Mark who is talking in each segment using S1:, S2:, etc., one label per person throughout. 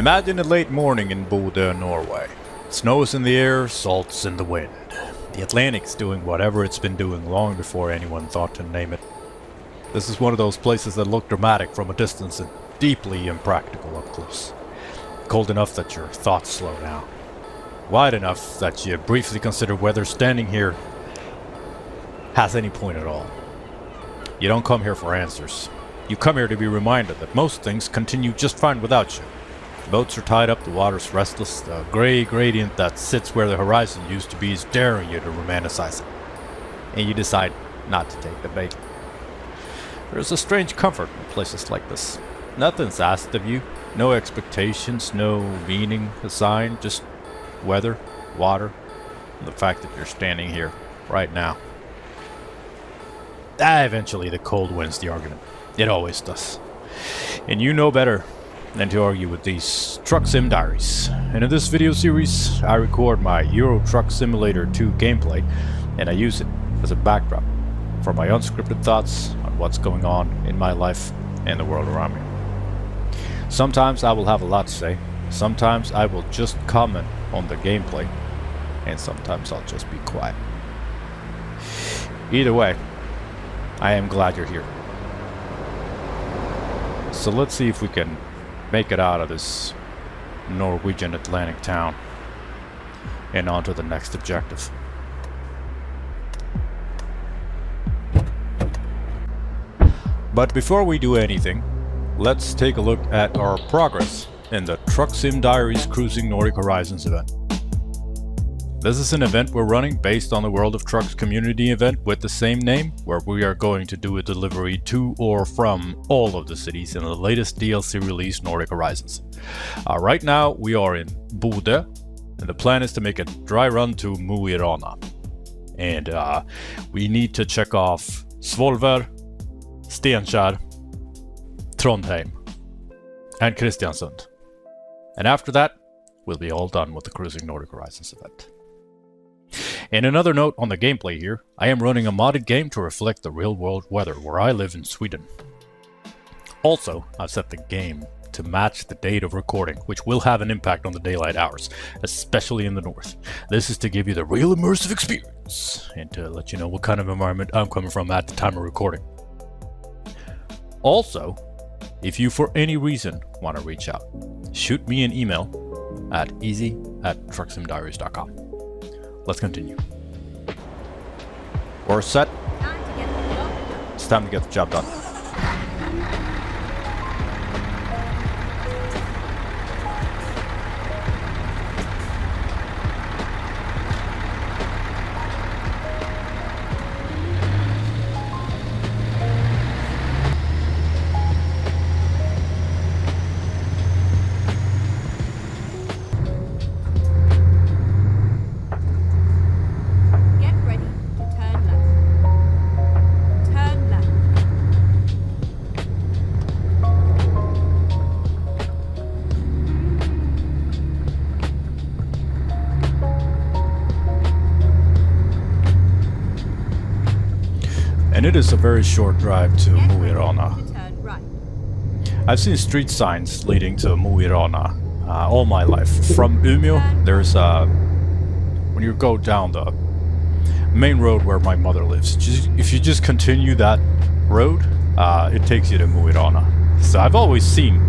S1: Imagine a late morning in Bodø, Norway. Snow is in the air, salt's in the wind. The Atlantic's doing whatever it's been doing long before anyone thought to name it. This is one of those places that look dramatic from a distance and deeply impractical up close. Cold enough that your thoughts slow down. Wide enough that you briefly consider whether standing here has any point at all. You don't come here for answers. You come here to be reminded that most things continue just fine without you. Boats are tied up, the water's restless, the grey gradient that sits where the horizon used to be is daring you to romanticize it. And you decide not to take the bait. There's a strange comfort in places like this. Nothing's asked of you, no expectations, no meaning assigned, just weather, water, and the fact that you're standing here right now. Eventually the cold wins the argument. It always does. And you know better than to argue with these Truck Sim Diaries. And in this video series, I record my Euro Truck Simulator 2 gameplay, and I use it as a backdrop for my unscripted thoughts on what's going on in my life and the world around me. Sometimes I will have a lot to say, sometimes I will just comment on the gameplay, and sometimes I'll just be quiet. Either way, I am glad you're here. So let's see if we can make it out of this Norwegian Atlantic town and on to the next objective. But before we do anything, let's take a look at our progress in the Truck Sim Diaries Cruising Nordic Horizons event. This is an event we're running based on the World of Trucks community event with the same name, where we are going to do a delivery to or from all of the cities in the latest DLC release, Nordic Horizons. Right now we are in Bodø, and the plan is to make a dry run to Rana. And we need to check off Svolvær, Steinkjer, Trondheim, and Kristiansund. And after that, we'll be all done with the Cruising Nordic Horizons event. And another note on the gameplay here, I am running a modded game to reflect the real world weather where I live in Sweden. Also, I've set the game to match the date of recording, which will have an impact on the daylight hours, especially in the north. This is to give you the real immersive experience, and to let you know what kind of environment I'm coming from at the time of recording. Also, if you for any reason want to reach out, shoot me an email at easy@trucksimdiaries.com. Let's continue. We're set. It's time to get the job done. And it is a very short drive to Rana. I've seen street signs leading to Rana all my life. From Umeå, there's when you go down the main road where my mother lives, if you just continue that road, it takes you to Rana. So I've always seen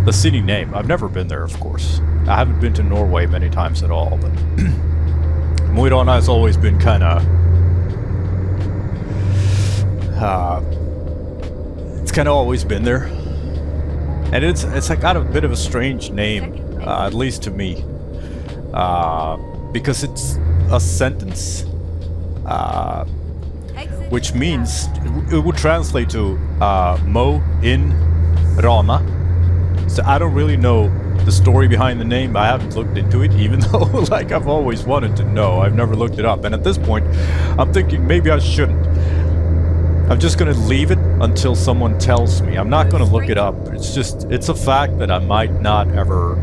S1: the city name. I've never been there, of course. I haven't been to Norway many times at all, but Rana has always been kind of it's kind of always been there, and it's got a bit of a strange name, at least to me, because it's a sentence, which means it would translate to Mo in Rana. So I don't really know the story behind the name. I haven't looked into it, even though like I've always wanted to know. I've never looked it up, and at this point I'm thinking maybe I shouldn't. I'm just going to leave it until someone tells me. I'm not going to look it up. It's a fact that I might not ever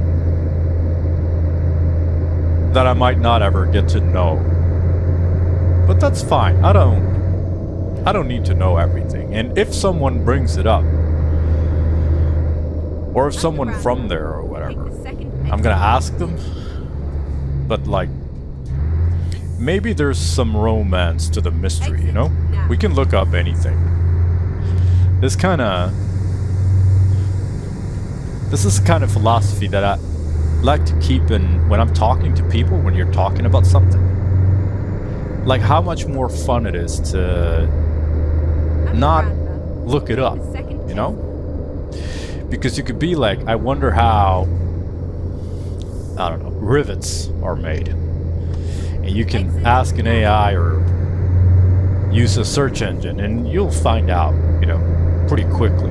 S1: get to know. But that's fine. I don't need to know everything. And if someone brings it up, or if someone from there or whatever. I'm gonna ask them, but like, maybe there's some romance to the mystery, you know? We can look up anything. This is the kind of philosophy that I like to keep in when I'm talking to people, when you're talking about something. Like how much more fun it is to not look it up, you know? Because you could be like, I wonder how, I don't know, rivets are made. And you can ask an AI or use a search engine and you'll find out, you know, pretty quickly.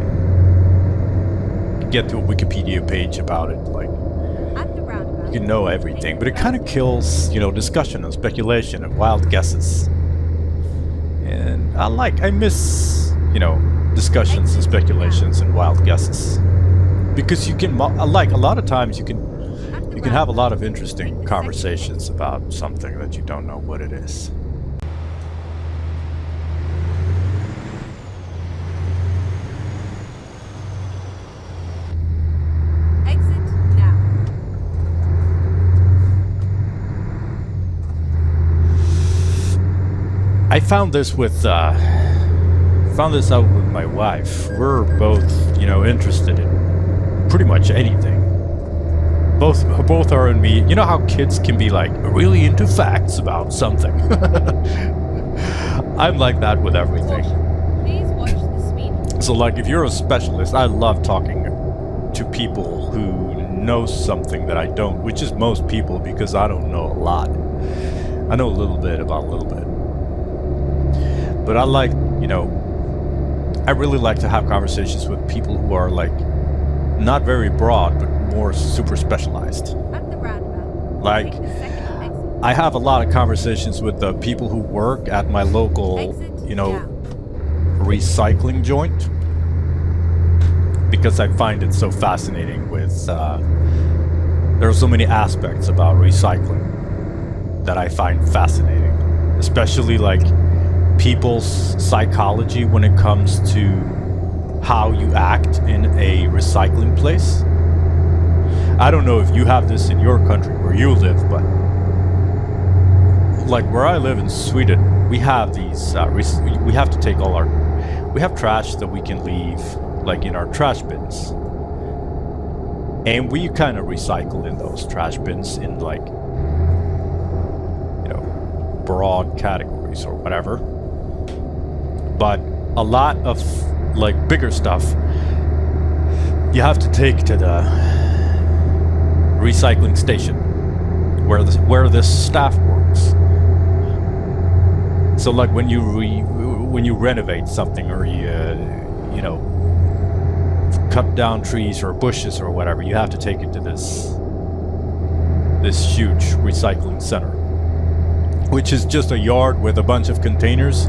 S1: Get to a Wikipedia page about it, like, you can know everything, but it kind of kills, you know, discussion and speculation and wild guesses. And I miss, you know, discussions and speculations and wild guesses. Because you can, like, a lot of times you can have a lot of interesting conversations about something that you don't know what it is. I found this out with my wife. We're both, you know, interested in pretty much anything. Both are in me. You know how kids can be like really into facts about something. I'm like that with everything.
S2: Please watch the speed.
S1: So like if you're a specialist, I love talking to people who know something that I don't, which is most people, because I don't know a lot. I know a little bit about a little bit. But I like, you know, I really like to have conversations with people who are like not very broad, but more super specialized.
S2: At the roundabout.
S1: Like, I have a lot of conversations with the people who work at my local, you know, recycling joint, because I find it so fascinating with, there are so many aspects about recycling that I find fascinating, especially like people's psychology when it comes to how you act in a recycling place. I don't know if you have this in your country where you live, but like where I live in Sweden, we have these, we have to take all our, we have trash that we can leave like in our trash bins. And we kind of recycle in those trash bins in like, you know, broad categories or whatever. But a lot of like bigger stuff you have to take to the recycling station where the staff works. So like when you renovate something, or you know, cut down trees or bushes or whatever, you have to take it to this huge recycling center, which is just a yard with a bunch of containers.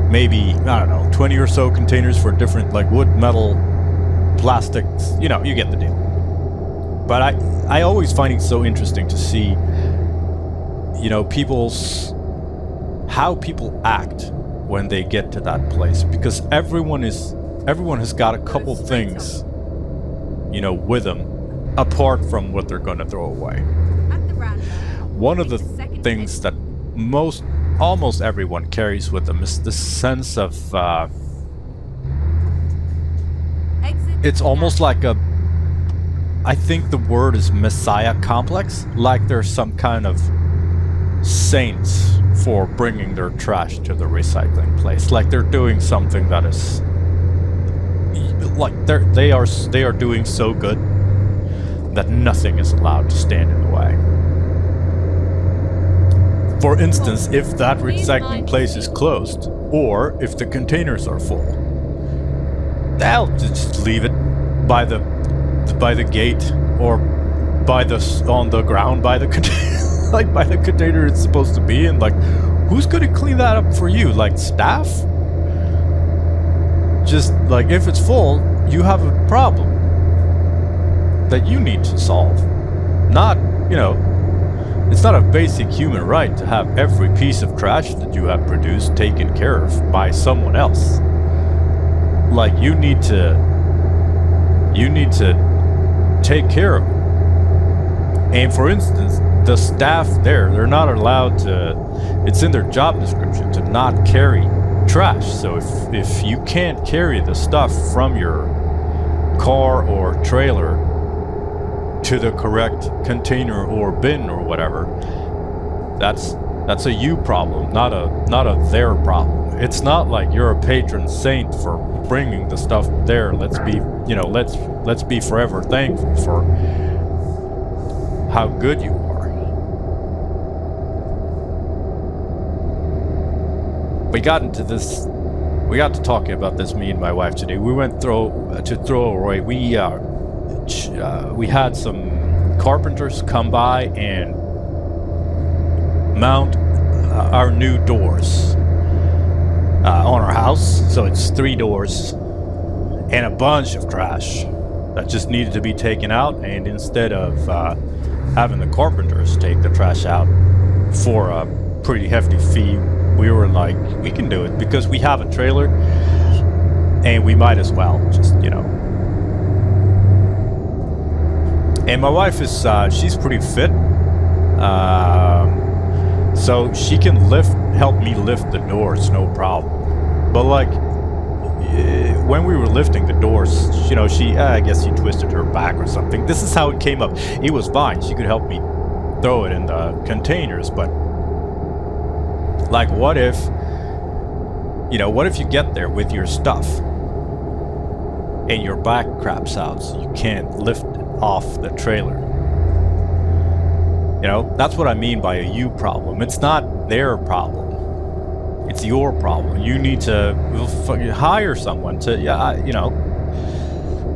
S1: Maybe, I don't know, 20 or so containers for different, like wood, metal, plastics, you know, you get the deal. But I always find it so interesting to see, you know, how people act when they get to that place, because everyone has got a couple things, you know, with them, apart from what they're going to throw away. One of the things that almost everyone carries with them is the sense of, it's almost like I think the word is messiah complex, like there's some kind of saints for bringing their trash to the recycling place, like they're doing something that is, like they are doing so good that nothing is allowed to stand in the way. For instance, if that recycling place is closed, or if the containers are full, they'll just leave it by the gate, or on the ground by the container, like by the container it's supposed to be, and like, who's gonna clean that up for you? Like staff? Just like, if it's full, you have a problem that you need to solve. Not, you know, it's not a basic human right to have every piece of trash that you have produced taken care of by someone else. Like, you need to you need to take care of it. And for instance, the staff there, they're not allowed to, it's in their job description to not carry trash. So if you can't carry the stuff from your car or trailer to the correct container or bin or whatever, that's a you problem, not a their problem. It's not like you're a patron saint for bringing the stuff there. Let's be forever thankful for how good you are. We got to talking about this, me and my wife, today. We went to throw away. We had some carpenters come by and mount our new doors on our house. So it's 3 doors and a bunch of trash that just needed to be taken out. And instead of having the carpenters take the trash out for a pretty hefty fee, we were like, we can do it because we have a trailer and we might as well just, And my wife is, she's pretty fit. So she can help me lift the doors, no problem. But like, when we were lifting the doors, I guess she twisted her back or something. This is how it came up. It was fine. She could help me throw it in the containers, but like, what if you get there with your stuff and your back craps out, so you can't lift it off the trailer? That's what I mean by a you problem. It's not their problem. It's your problem. You need to hire someone to,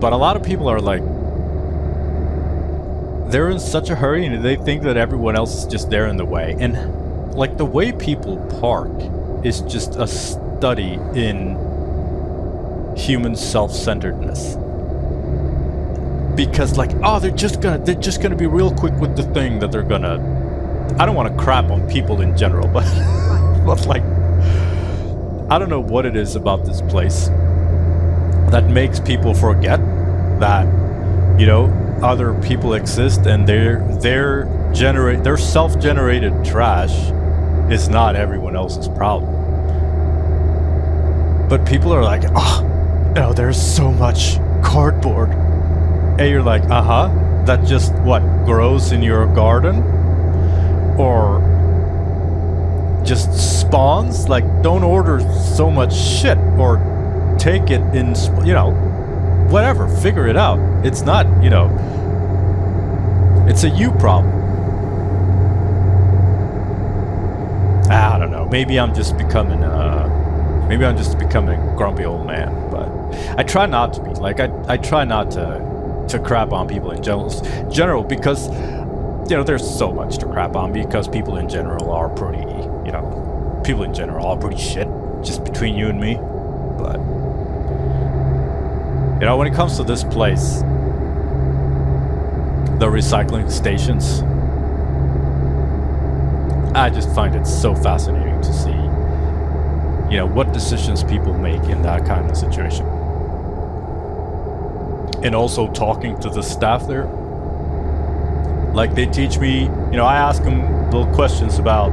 S1: But a lot of people are like, they're in such a hurry and they think that everyone else is just there in the way. And like, the way people park is just a study in human self-centeredness. Because like, they're just gonna be real quick with the thing that they're gonna. I don't want to crap on people in general, but but like, I don't know what it is about this place that makes people forget that other people exist, and their self-generated trash is not everyone else's problem. But people are like, there's so much cardboard. And you're like, that just grows in your garden? Or just spawns? Like, don't order so much shit, or take it in, whatever, figure it out. It's not, it's a you problem. I don't know. Maybe I'm just becoming a grumpy old man, but I try not to be. Like, I try not to crap on people in general, because there's so much to crap on, because people in general are pretty shit, just between you and me. But when it comes to this place, the recycling stations, I just find it so fascinating to see what decisions people make in that kind of situation. And also talking to the staff there. Like, they teach me, I ask them little questions about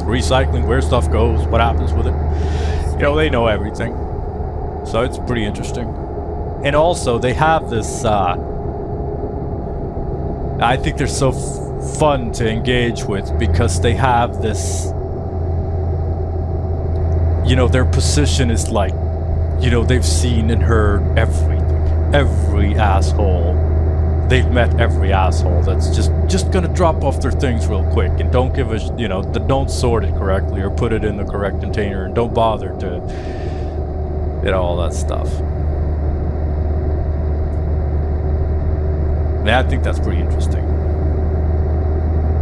S1: recycling, where stuff goes, what happens with it. They know everything. So it's pretty interesting. And also, they have this, I think they're so fun to engage with, because they have this, their position is like, they've seen and heard everything. Every asshole. They've met every asshole that's just gonna drop off their things real quick and don't give a, don't sort it correctly or put it in the correct container, and don't bother to, all that stuff. And I think that's pretty interesting.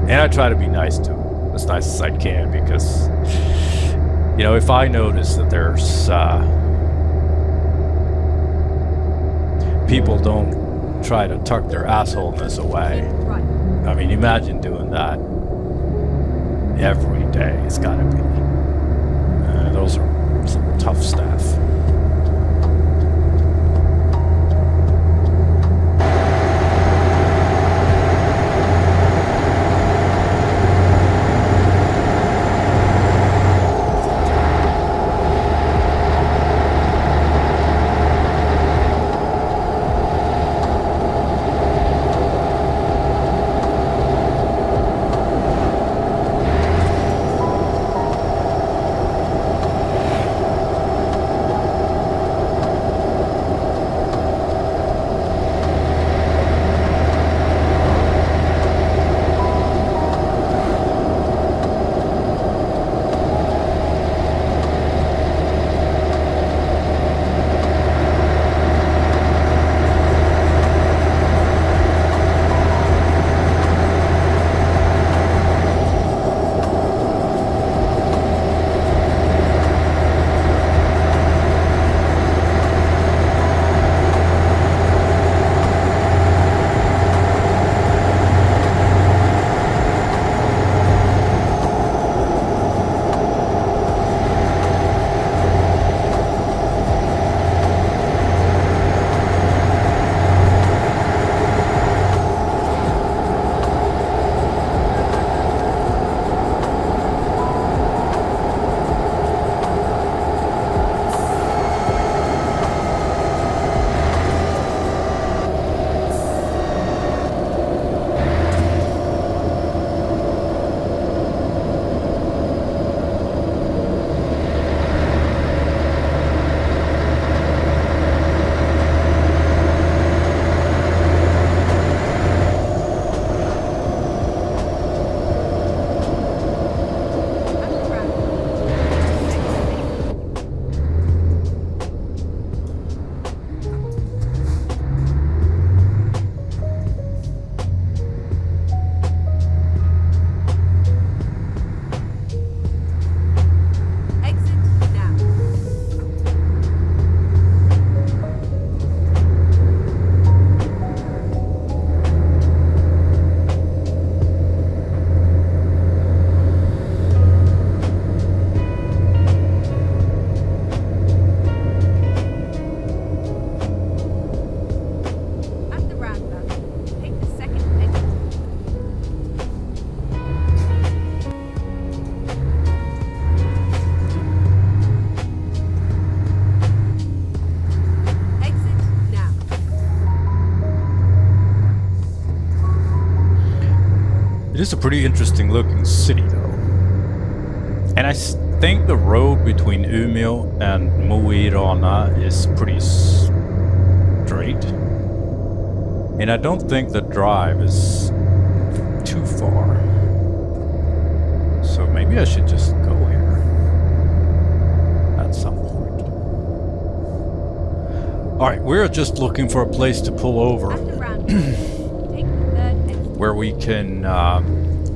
S1: And I try to be nice to them, as nice as I can, because, if I notice that there's, people don't try to tuck their assholeness away. I mean, imagine doing that every day. It's gotta be. Those are some tough staff. is a pretty interesting looking city though. And I think the road between Umeå and Mo i Rana is pretty straight. And I don't think the drive is too far. So maybe I should just go here at some point. Alright, we're just looking for a place to pull over.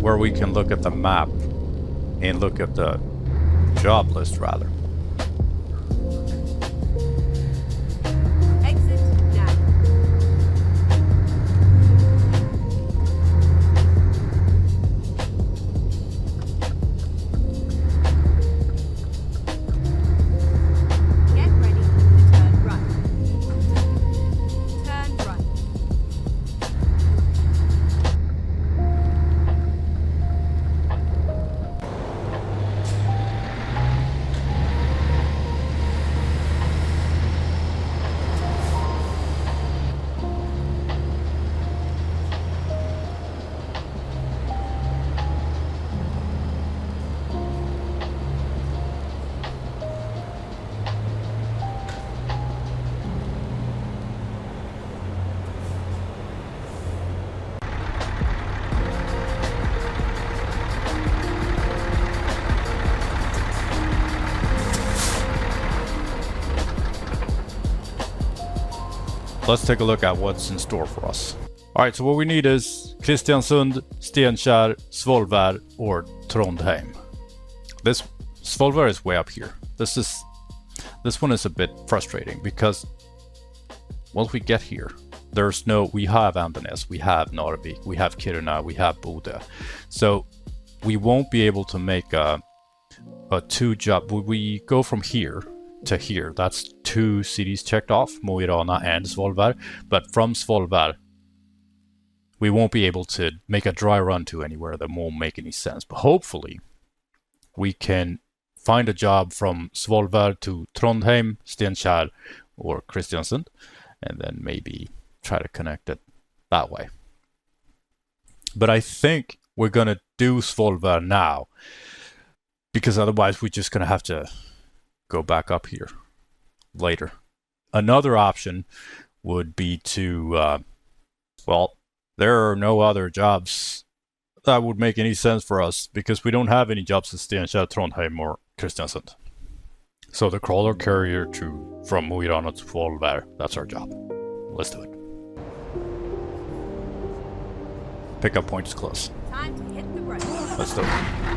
S1: where we can look at the map and look at the job list rather.
S2: Exit now. Get ready to turn right. Turn right.
S1: Let's take a look at what's in store for us. Alright, so what we need is Kristiansund, Stenkjer, Svolvær, or Trondheim. This Svolvær is way up here. This one is a bit frustrating because once we get here, we have Andenes, we have Narvik, we have Kiruna, we have Bodø. So we won't be able to make a two job. We go from here to here. That's two cities checked off, Mo i Rana and Svolvær. But from Svolvær, we won't be able to make a dry run to anywhere. That won't make any sense. But hopefully, we can find a job from Svolvær to Trondheim, Stenkjer, or Kristiansund, and then maybe try to connect it that way. But I think we're gonna do Svolvær now, because otherwise we're just gonna have to go back up here later. Another option would be to, well, there are no other jobs that would make any sense for us because we don't have any jobs at Stenkjer, Trondheim, or Kristiansund. So the crawler carrier from Mo i Rana to Svolvær, that's our job. Let's do it. Pickup point is close.
S2: Time to hit the road.
S1: Let's do it.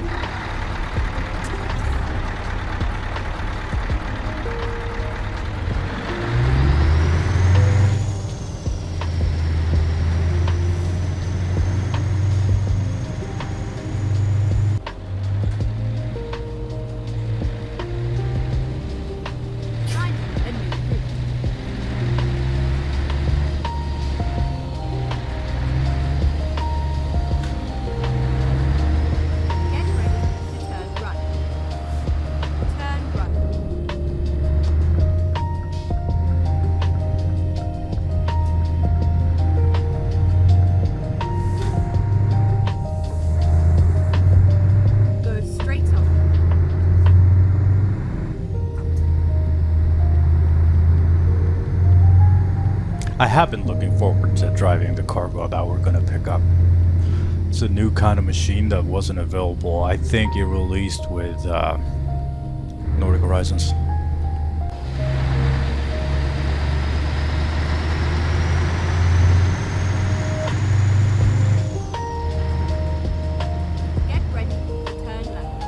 S1: I have been looking forward to driving the cargo that we're going to pick up. It's a new kind of machine that wasn't available. I think it released with Nordic Horizons.
S2: Get ready to turn left.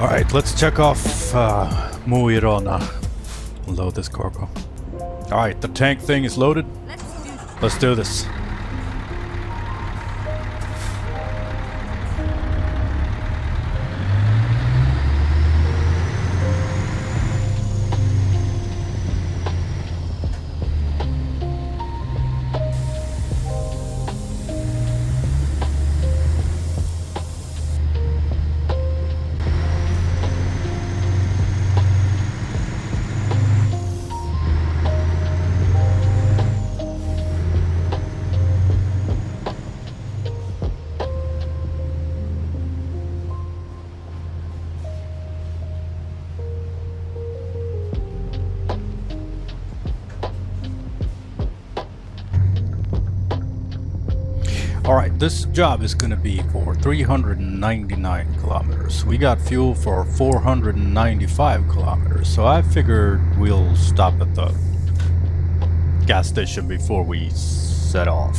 S1: Alright, let's check off Rana. Load this cargo. Alright, the tank thing is loaded. Let's do this. Alright, this job is gonna be for 399 kilometers. We got fuel for 495 kilometers, so I figured we'll stop at the gas station before we set off.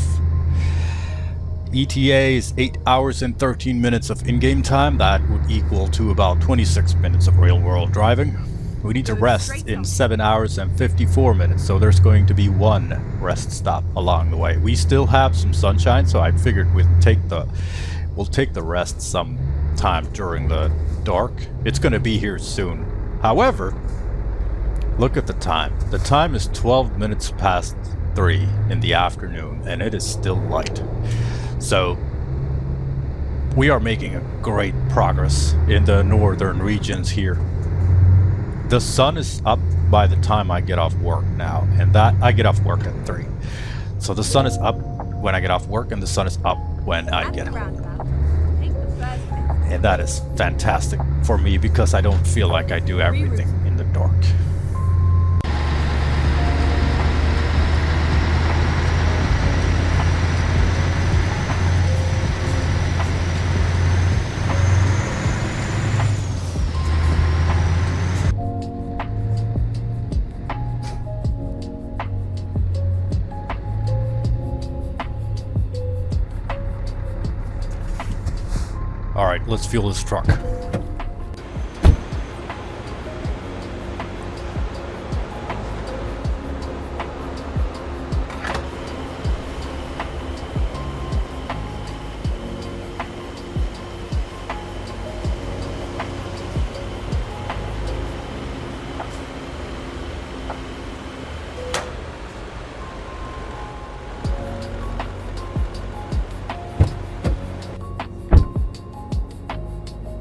S1: ETA is 8 hours and 13 minutes of in-game time. That would equal to about 26 minutes of real-world driving. We need to rest in 7 hours and 54 minutes, so there's going to be one rest stop along the way. We still have some sunshine, so I figured we'll take the rest sometime during the dark. It's going to be here soon. However, look at the time. The time is 12 minutes past 3 in the afternoon, and it is still light. So we are making a great progress in the northern regions here. The sun is up by the time I get off work now, and that I get off work at 3. So the sun is up when I get off work, and the sun is up when I get home. And that is fantastic for me because I don't feel like I do everything in the dark. Alright, let's fuel this truck.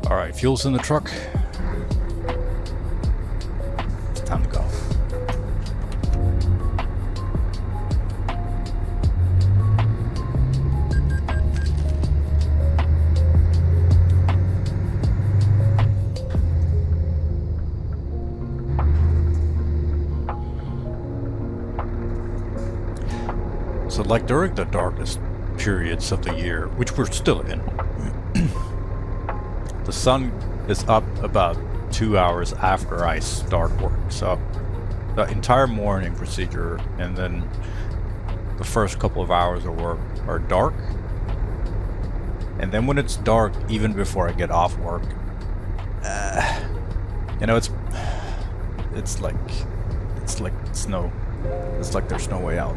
S1: Alright, fuel's in the truck. It's time to go. So like during the darkest periods of the year, which we're still in, the sun is up about 2 hours after I start work. So the entire morning procedure and then the first couple of hours of work are dark. And then when it's dark, even before I get off work, you know, it's like snow. It's like there's no way out.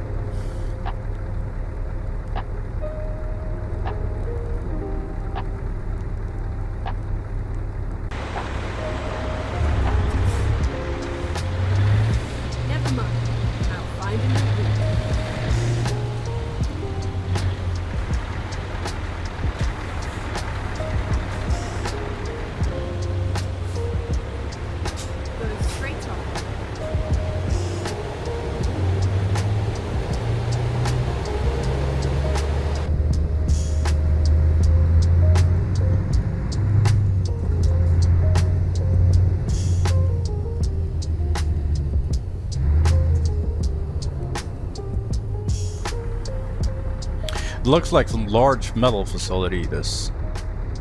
S1: It looks like some large metal facility, this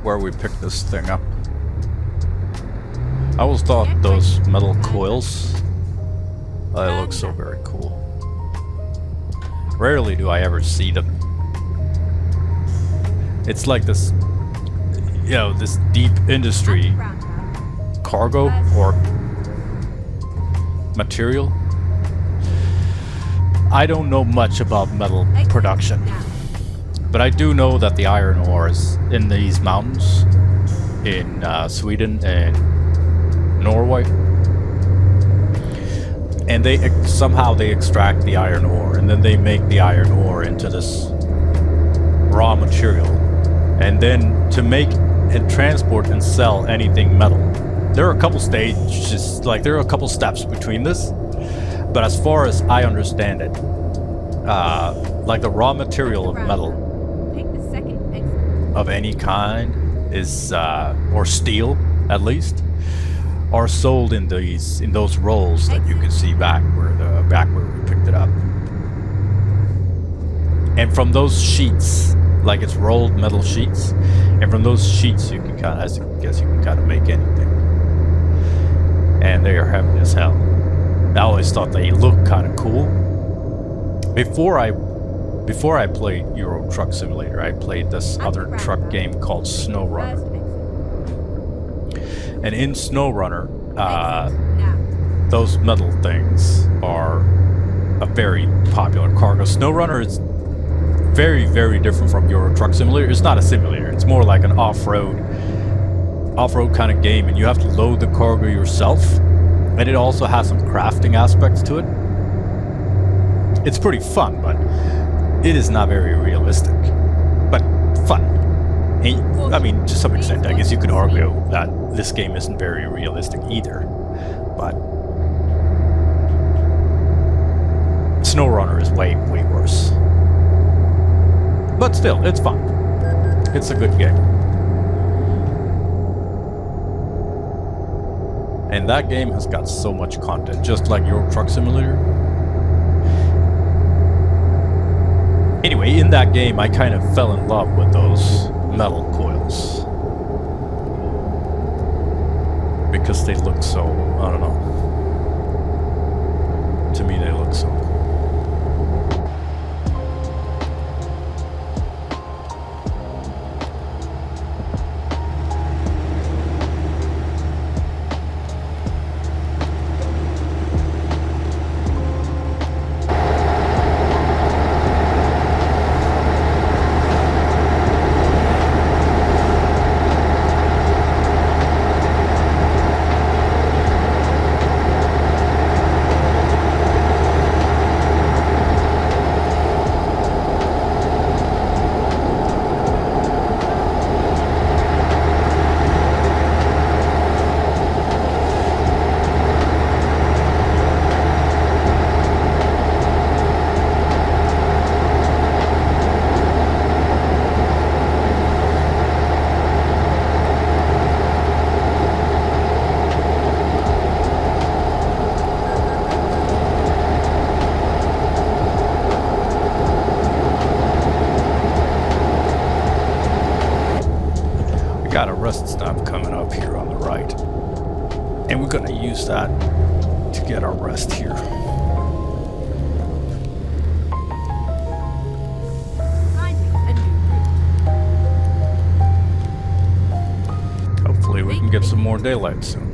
S1: where we picked this thing up. I always thought those metal coils they look so very cool. Rarely do I ever see them. It's like this, you know, this deep industry cargo or material. I don't know much about metal production, but I do know that the iron ore is in these mountains in Sweden and Norway, and they somehow they extract the iron ore, and then they make the iron ore into this raw material, and then to make and transport and sell anything metal, there are a couple stages, like there are a couple steps between this. But as far as I understand it, like the raw material of metal of any kind is, or steel at least, are sold in those rolls that you can see back where we picked it up. And from those sheets, like it's rolled metal sheets, and from those sheets you can kind of make anything. And they are heavy as hell. I always thought they looked kind of cool. Before I played Euro Truck Simulator, I played this other truck game called Snowrunner. And in Snowrunner, those metal things are a very popular cargo. Snowrunner is very, very different from Euro Truck Simulator. It's not a simulator. It's more like an off-road kind of game, and you have to load the cargo yourself. And it also has some crafting aspects to it. It's pretty fun, but it is not very realistic. But fun. And, I mean, to some extent, I guess you could argue that this game isn't very realistic either. But Snowrunner is way, way worse. But still, it's fun. It's a good game. And that game has got so much content, just like Euro Truck Simulator. Anyway, in that game, I kind of fell in love with those metal coils. Because they look so, I don't know. To me, they look so cool. Got a rest stop coming up here on the right, and we're going to use that to get our rest here. Hopefully we can get some more daylight soon.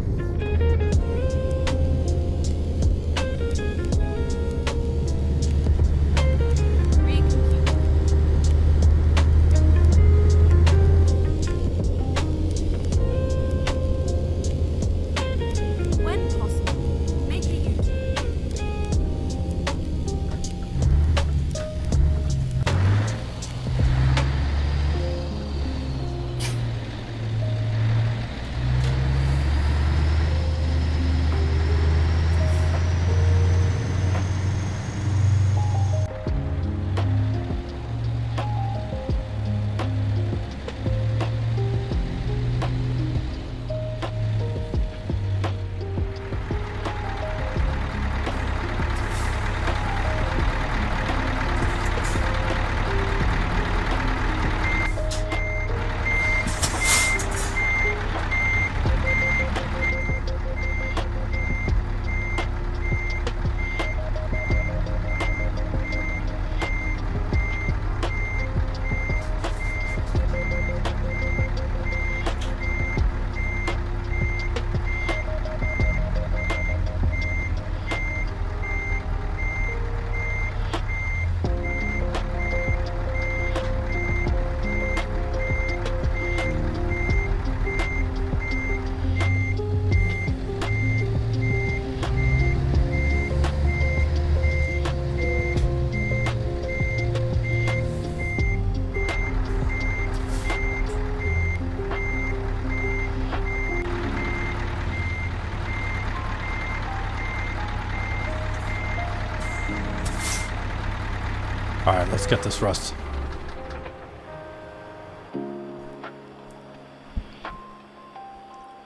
S1: let's get this rest.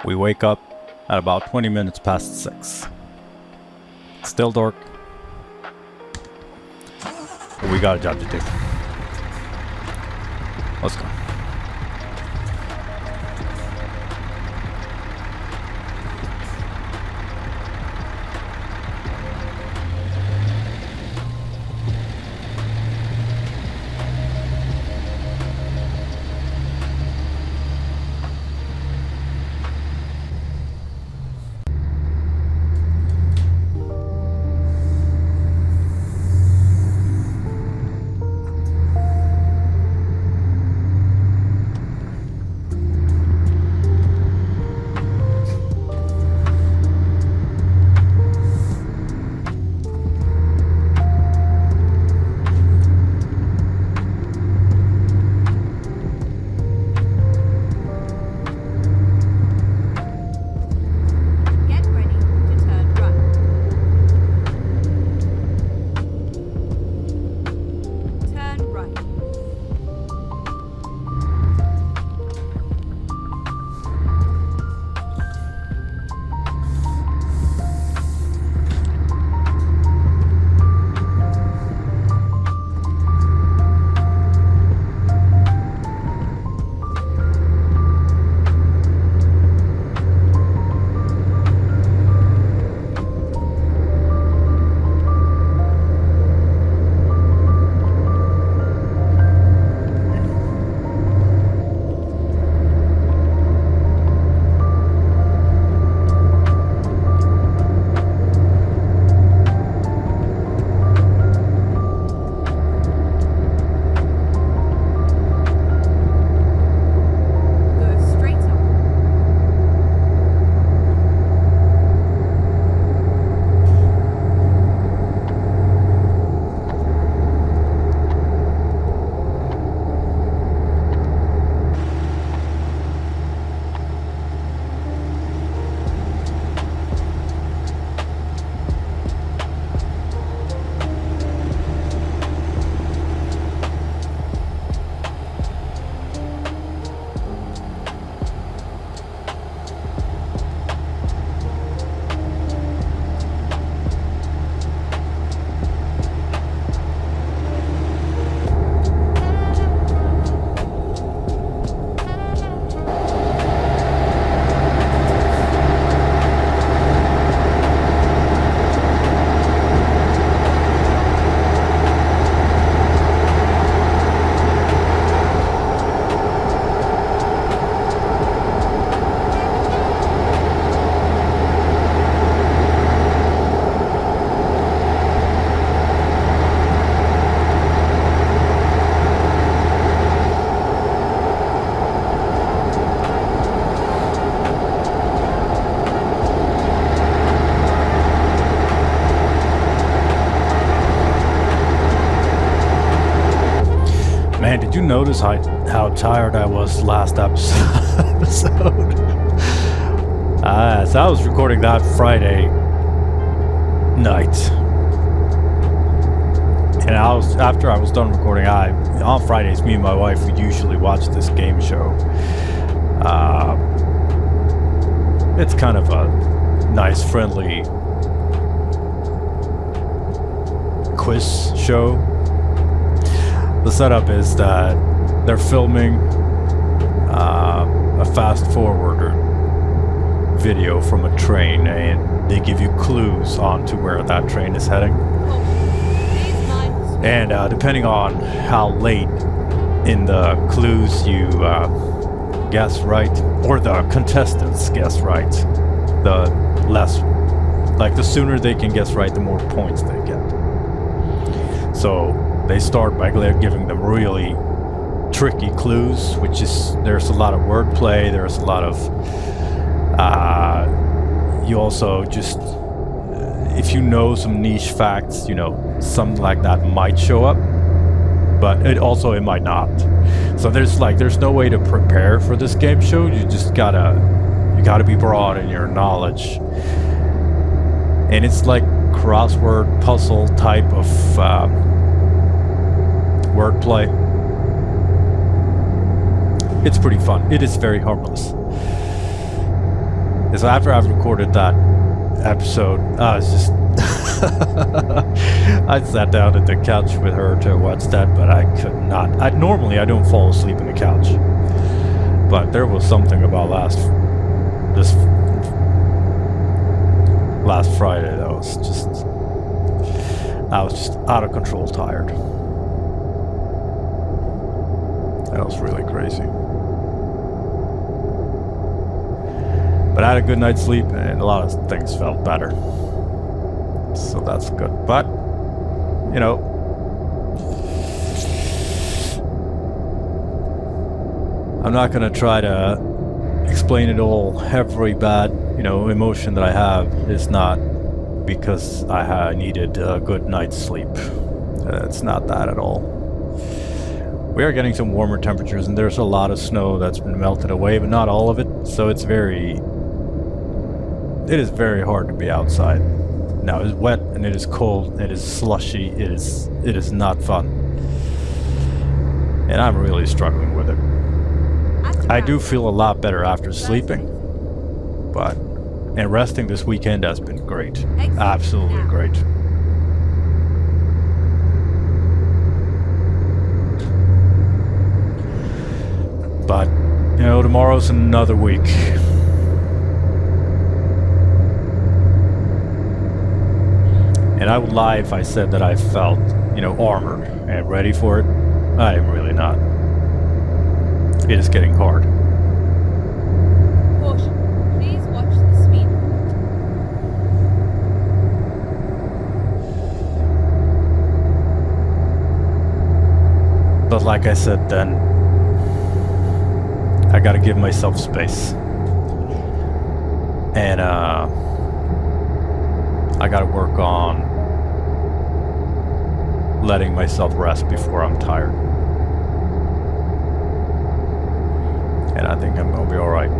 S1: We wake up at about 20 minutes past 6. Still dark. But we got a job to do. Let's go.
S2: Get ready to turn right. Turn right. Go straight up.
S1: Man, did you notice how tired I was last episode? So I was recording that Friday night. And after I was done recording, on Fridays, me and my wife would usually watch this game show. It's kind of a nice, friendly quiz show. The setup is that they're filming a fast forward video from a train, and they give you clues on to where that train is heading. And depending on how late in the clues you guess right, or the contestants guess right, the less, like the sooner they can guess right, the more points they get. So they start by giving them really tricky clues, which is, there's a lot of wordplay, there's a lot of, you also just, if you know some niche facts, you know, something like that might show up, but it might not. So there's no way to prepare for this game show. You just gotta be broad in your knowledge. And it's like crossword puzzle type of wordplay. It's pretty fun. It is very harmless. So after I've recorded that episode, I was just I sat down at the couch with her to watch that, but I could not. Normally I don't fall asleep on the couch, but there was something about last Friday that was just, I was just out of control tired. That was really crazy. But I had a good night's sleep and a lot of things felt better. So that's good. But, you know, I'm not going to try to explain it all. Every bad, emotion that I have is not because I needed a good night's sleep. It's not that at all. We are getting some warmer temperatures and there's a lot of snow that's been melted away, but not all of it. So it is very hard to be outside. Now it is wet and it is cold, it is slushy, it is not fun. And I'm really struggling with it. I do feel a lot better after sleeping, and resting this weekend has been great. Absolutely great. But, tomorrow's another week. And I would lie if I said that I felt, armored and ready for it. I am really not. It is getting hard.
S2: Caution. Please watch the speed.
S1: But like I said then, I gotta give myself space. And I gotta work on letting myself rest before I'm tired. And I think I'm gonna be alright.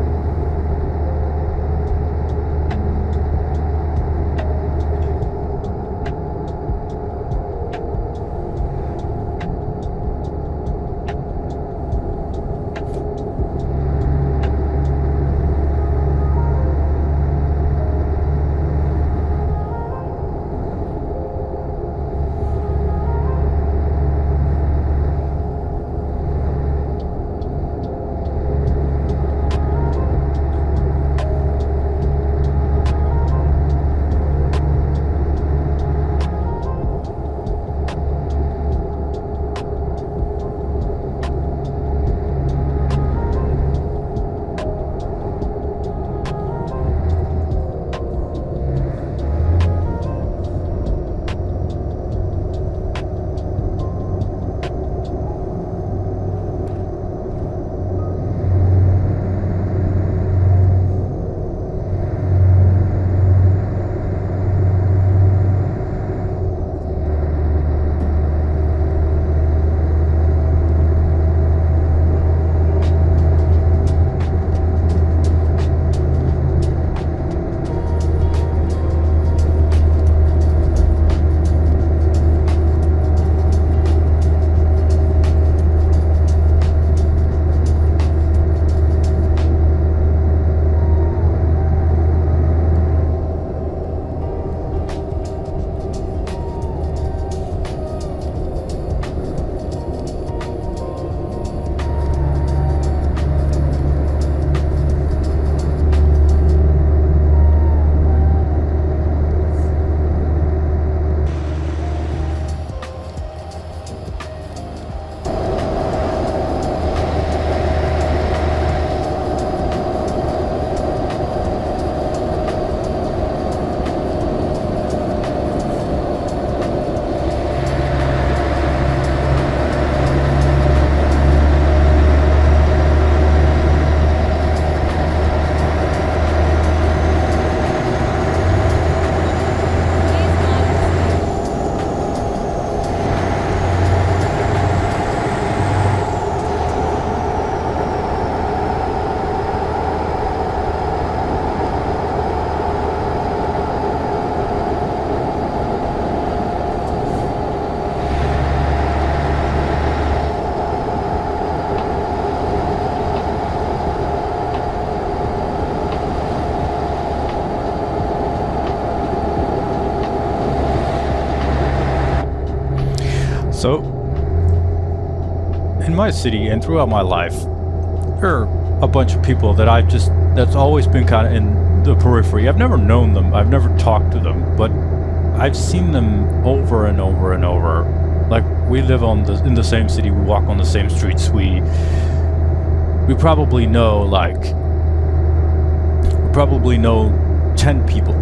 S1: in my city and throughout my life, there are a bunch of people that that's always been kind of in the periphery. I've never known them, I've never talked to them, but I've seen them over and over and over. Like, we live in the same city, we walk on the same streets, we probably know, 10 people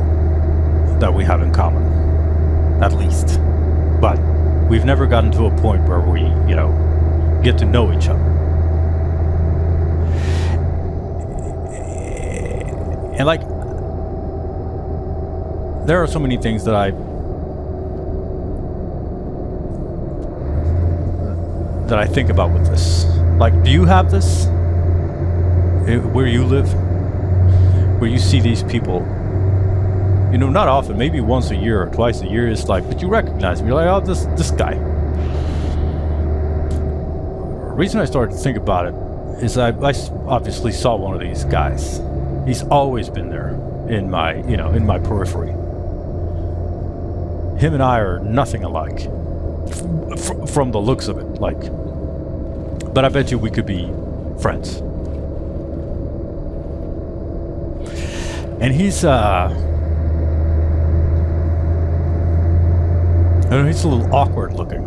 S1: that we have in common, at least. But we've never gotten to a point where we, get to know each other. And there are so many things that I think about with this. Like, do you have this? Where you live? Where you see these people, not often, maybe once a year or twice a year, but you recognize them. You're like, oh, this guy. The reason I started to think about it is I obviously saw one of these guys. He's always been there in my periphery. Him and I are nothing alike from the looks of it, but I bet you we could be friends. And he's he's a little awkward looking.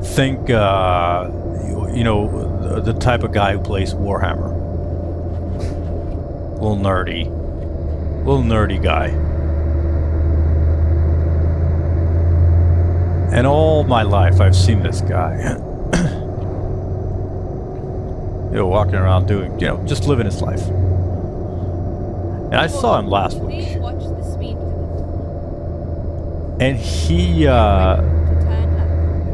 S1: Think the type of guy who plays Warhammer. Little nerdy guy. And all my life I've seen this guy walking around doing, just living his life. And I saw him last week.
S2: Please watch the speed limit.
S1: And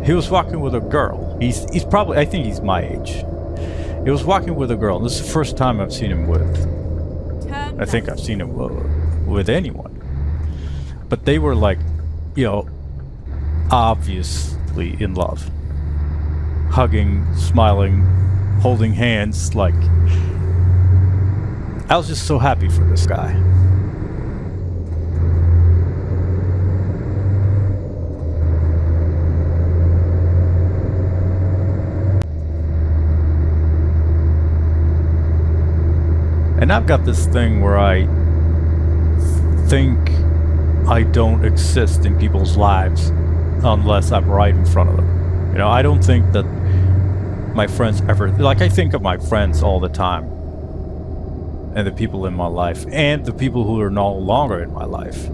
S1: he was walking with a girl. He's probably, I think he's my age. He was walking with a girl, and this is the first time I've seen him with. I think I've seen him with anyone. But they were obviously in love. Hugging, smiling, holding hands, I was just so happy for this guy. And I've got this thing where I think I don't exist in people's lives unless I'm right in front of them. I don't think that my friends ever, I think of my friends all the time, and the people in my life, and the people who are no longer in my life,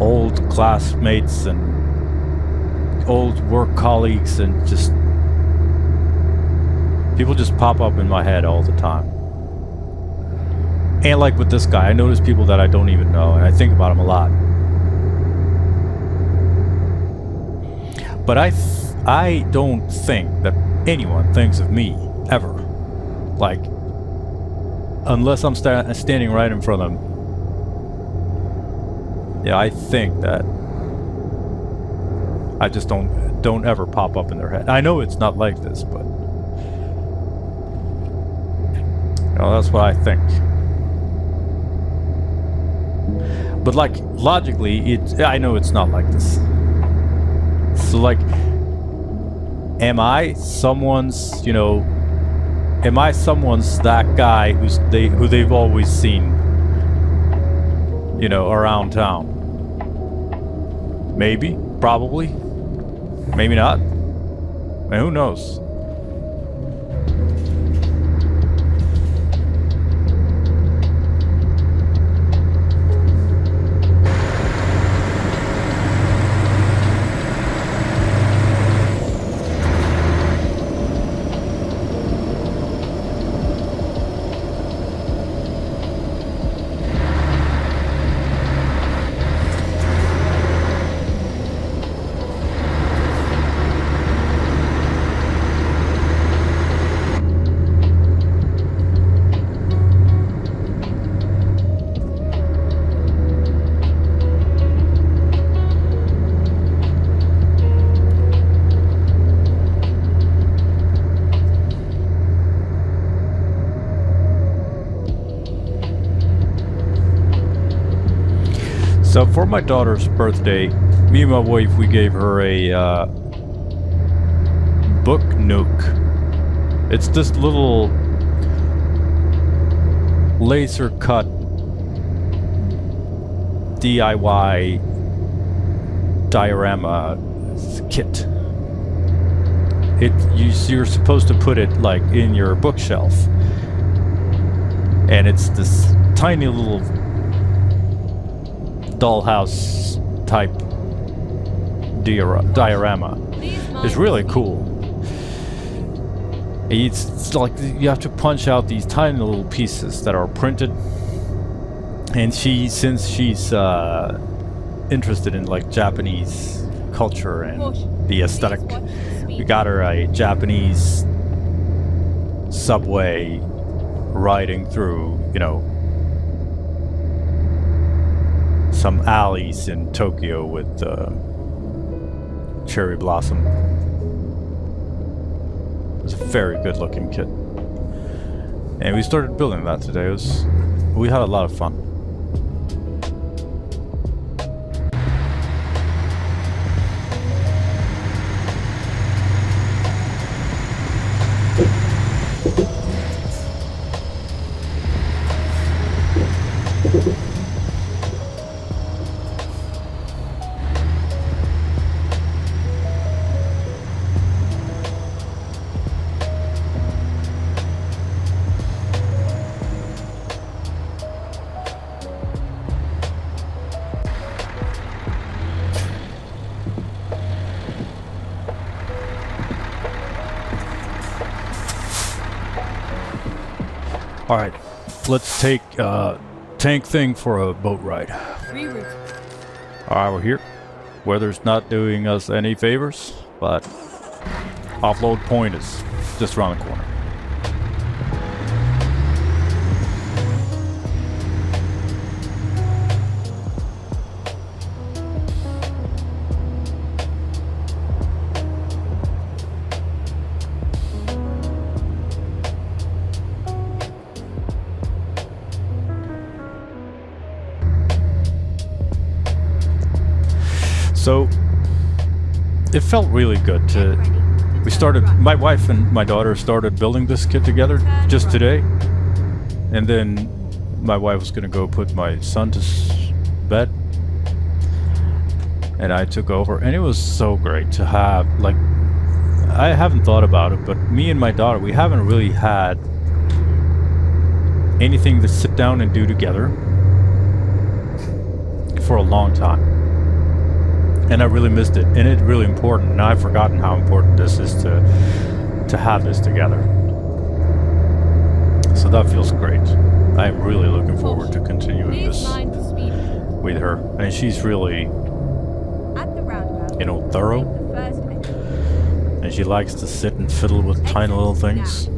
S1: old classmates and old work colleagues, and just people just pop up in my head all the time. And with this guy, I notice people that I don't even know, and I think about him a lot. But I don't think that anyone thinks of me ever, unless I'm standing right in front of them. Yeah, I think that I just don't ever pop up in their head. I know it's not like this, but that's what I think. But logically, I know it's not like this. So am I someone's, that guy who they've always seen, around town? Maybe, probably, maybe not. Who knows? So for my daughter's birthday, me and my wife, we gave her a book nook. It's this little laser cut DIY diorama kit. You're supposed to put it like in your bookshelf, and it's this tiny little dollhouse type diorama. It's really cool. It's like you have to punch out these tiny little pieces that are printed, and since she's interested in like Japanese culture and the aesthetic, we got her a Japanese subway riding through, some alleys in Tokyo with cherry blossom. It was a very good looking kit. And we started building that today. We had a lot of fun. Alright, let's take tank thing for a boat ride. Alright, we're here. Weather's not doing us any favors, but offload point is just around the corner. So it felt really good my wife and my daughter started building this kit together just today, and then my wife was gonna go put my son to bed, and I took over, and it was so great to have, like, I haven't thought about it, but me and my daughter, we haven't really had anything to sit down and do together for a long time. And I really missed it, and it's really important. Now I've forgotten how important this is to have this together. So that feels great. I'm really looking forward to continuing this with her. And she's really, thorough. And she likes to sit and fiddle with tiny little things.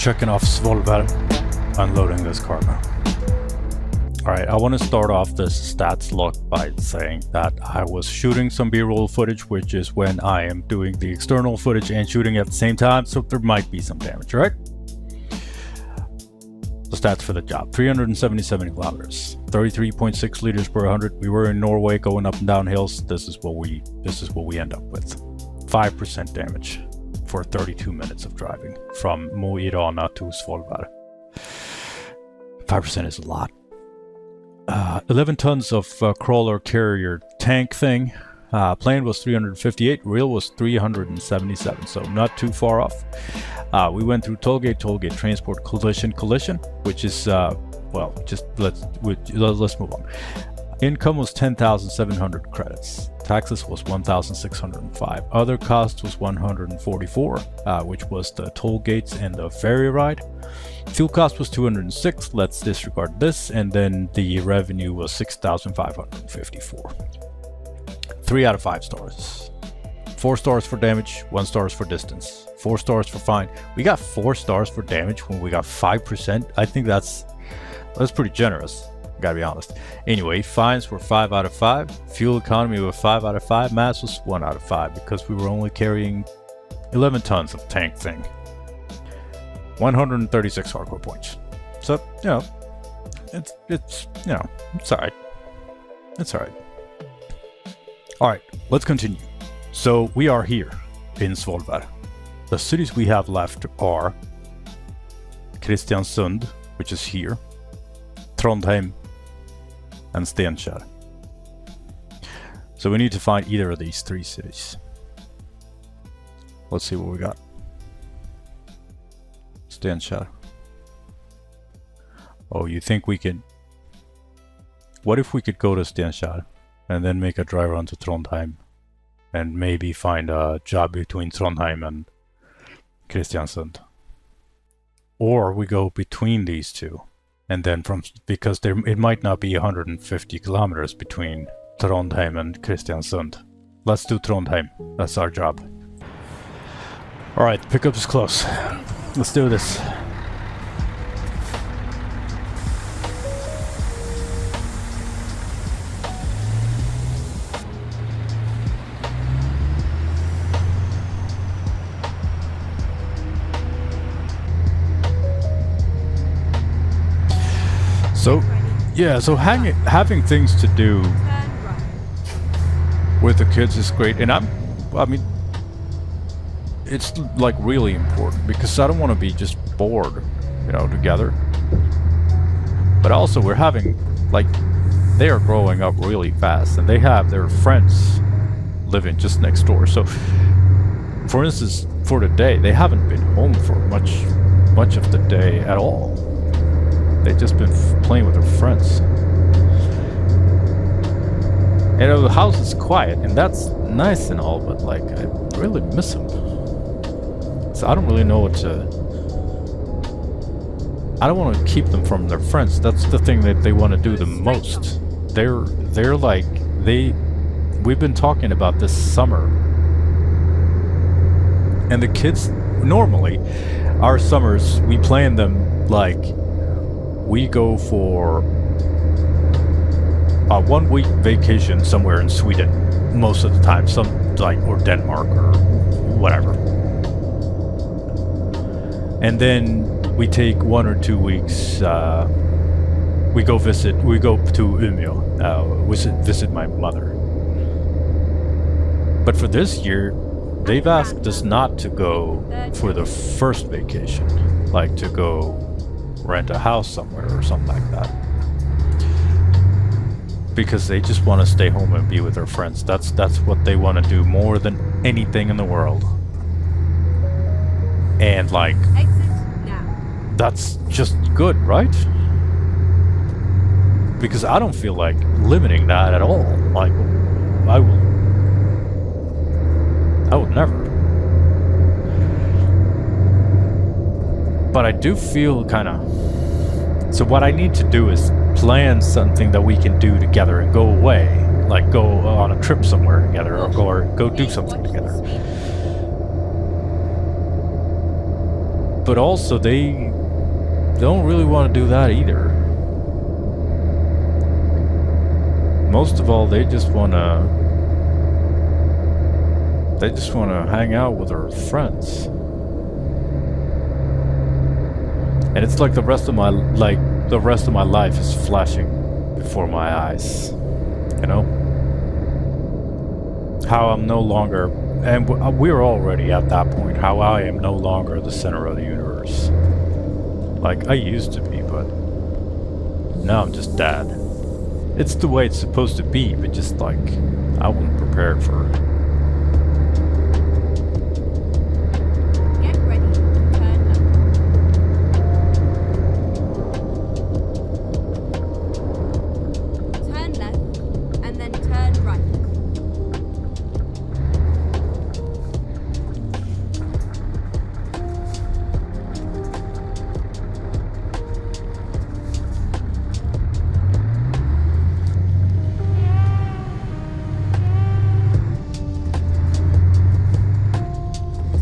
S1: checking off Svolvær, unloading this cargo. Alright, I want to start off this stats log by saying that I was shooting some B-roll footage, which is when I am doing the external footage and shooting at the same time, so there might be some damage, right? The stats for the job: 377 kilometers, 33.6 liters per 100. We were in Norway going up and down hills. This is what we end up with. 5% damage for 32 minutes of driving from Mo i Rana to Svolvær. 5% is a lot. 11 tons of crawler carrier tank thing. Plane was 358, real was 377, so not too far off. We went through tollgate, transport, collision, which is well, just let's move on. Income was 10,700 credits. Taxes was 1,605. Other costs was 144, which was the toll gates and the ferry ride. Fuel cost was 206. Let's disregard this, and then the revenue was 6,554. 3 out of 5 stars. 4 stars for damage, 1 stars for distance, 4 stars for fine. We got 4 stars for damage when we got 5%. I think that's pretty generous. Gotta be honest. Anyway, fines were 5 out of 5. Fuel economy was 5 out of 5. Mass was 1 out of 5 because we were only carrying 11 tons of tank thing. 136 hardcore points. So, you know, it's you know, it's alright. It's alright. Alright, let's continue. So we are here in Svolvær. The cities we have left are Kristiansund, which is here, Trondheim, and Steinkjer. So we need to find either of these 3 cities. Let's see what we got. Steinkjer. Oh, you think we could... What if we could go to Steinkjer and then make a dry run to Trondheim and maybe find a job between Trondheim and Kristiansund? Or we go between these two. And then because it might not be 150 kilometers between Trondheim and Kristiansund. Let's do Trondheim. That's our job. Alright, pickup is close. Let's do this. So, yeah, so having things to do with the kids is great, and I mean, it's like really important because I don't want to be just bored, you know, together. But also we're having, like, they are growing up really fast and they have their friends living just next door. So, for instance, for the day, they haven't been home for much of the day at all. They've just been playing with their friends. You know, the house is quiet, and that's nice and all, but like, I really miss them. So I don't really know what to... I don't want to keep them from their friends. That's the thing that they want to do the most. They're like, we've been talking about this summer. And the kids, normally, our summers, we plan them like... We go for a 1-week vacation somewhere in Sweden most of the time, or Denmark or whatever. And then we take 1 or 2 weeks. We go to Umeå, visit my mother. But for this year, they've asked us not to go for the first vacation, like to go rent a house somewhere or something like that, because they just want to stay home and be with their friends. That's what they want to do more than anything in the world. And like, that's just good, right? Because I don't feel like limiting that at all. Like, I would never. But I do feel kind of... So what I need to do is plan something that we can do together and go away. Like go on a trip somewhere together, or go do something together. But also, they don't really want to do that either. Most of all, they just want to hang out with their friends. And it's like the rest of my life is flashing before my eyes. You know? How I'm no longer, and we're already at that point, how I am no longer the center of the universe. Like I used to be, but now I'm just dad. It's the way it's supposed to be, but just like I wasn't prepared for it.
S2: Get ready to turn left. Turn left and then turn right.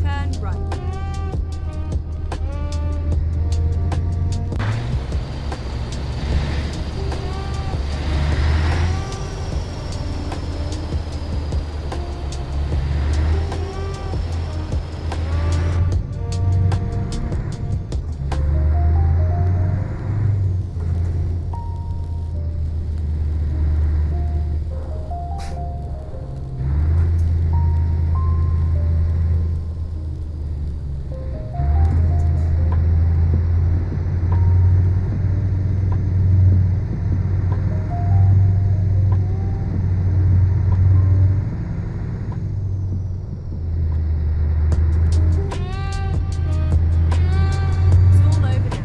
S2: Turn right. It's all over now.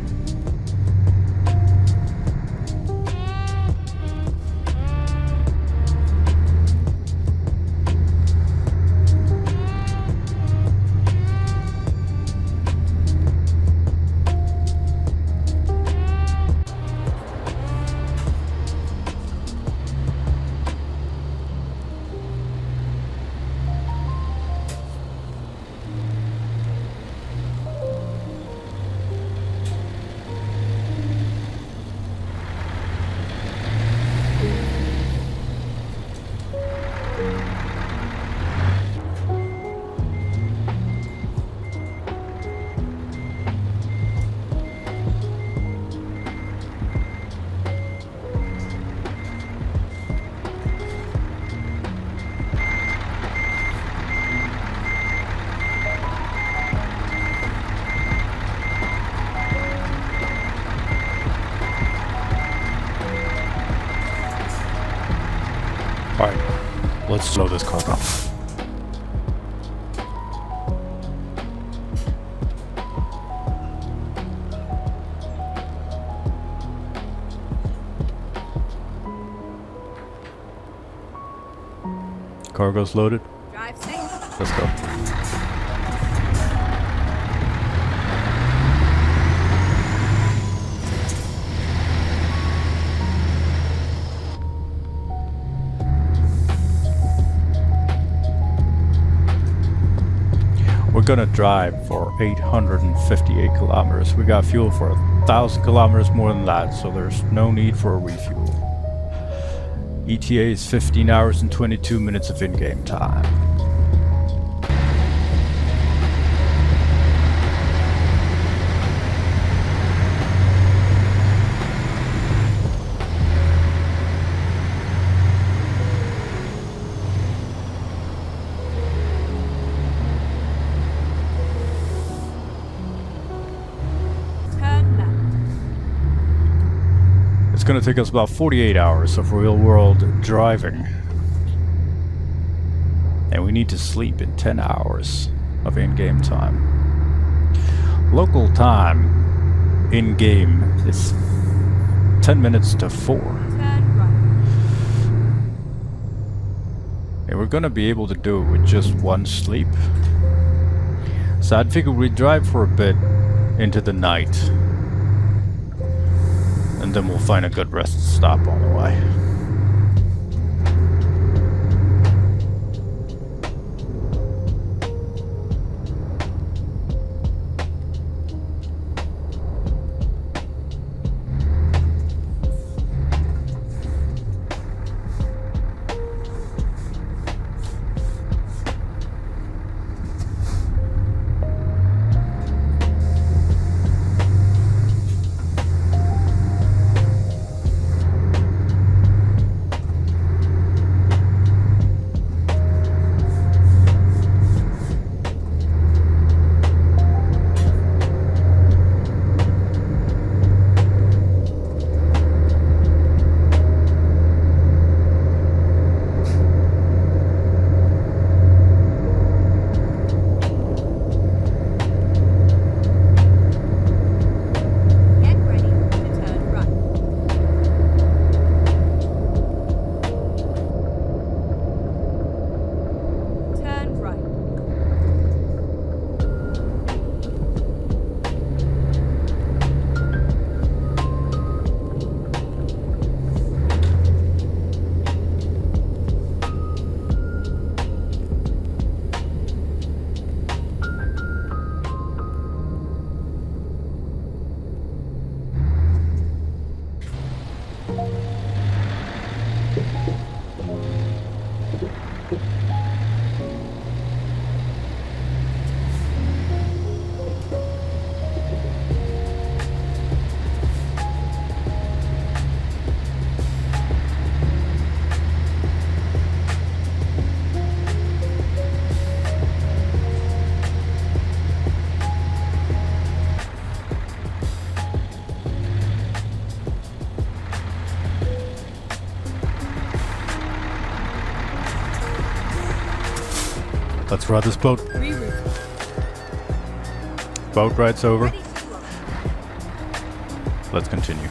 S1: Alright, let's slow this car down. Cargo's loaded.
S2: Drive safe.
S1: Let's go. We're gonna drive for 858 kilometers. We got fuel for 1,000 kilometers more than that, so there's no need for a refuel. ETA is 15 hours and 22 minutes of in-game time.
S2: Turn left.
S1: It's gonna take us about 48 hours of real-world driving. And we need to sleep in 10 hours of in-game time. Local time in-game is 10 minutes to 4.
S2: Turn right.
S1: And we're gonna be able to do it with just one sleep. So I'd figure we'd drive for a bit into the night. And then we'll find a good rest stop on the way. Let's ride this boat.
S2: Reroute.
S1: Boat ride's over.
S2: Ready to lock.
S1: Let's continue.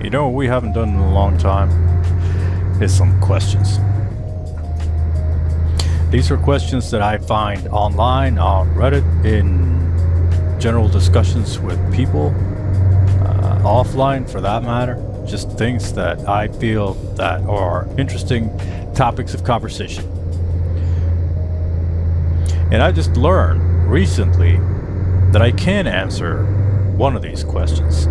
S1: You know what we haven't done in a long time is some questions. These are questions that I find online, on Reddit, in general discussions with people, offline for that matter. Just things that I feel that are interesting topics of conversation. And I just learned recently that I can answer one of these questions.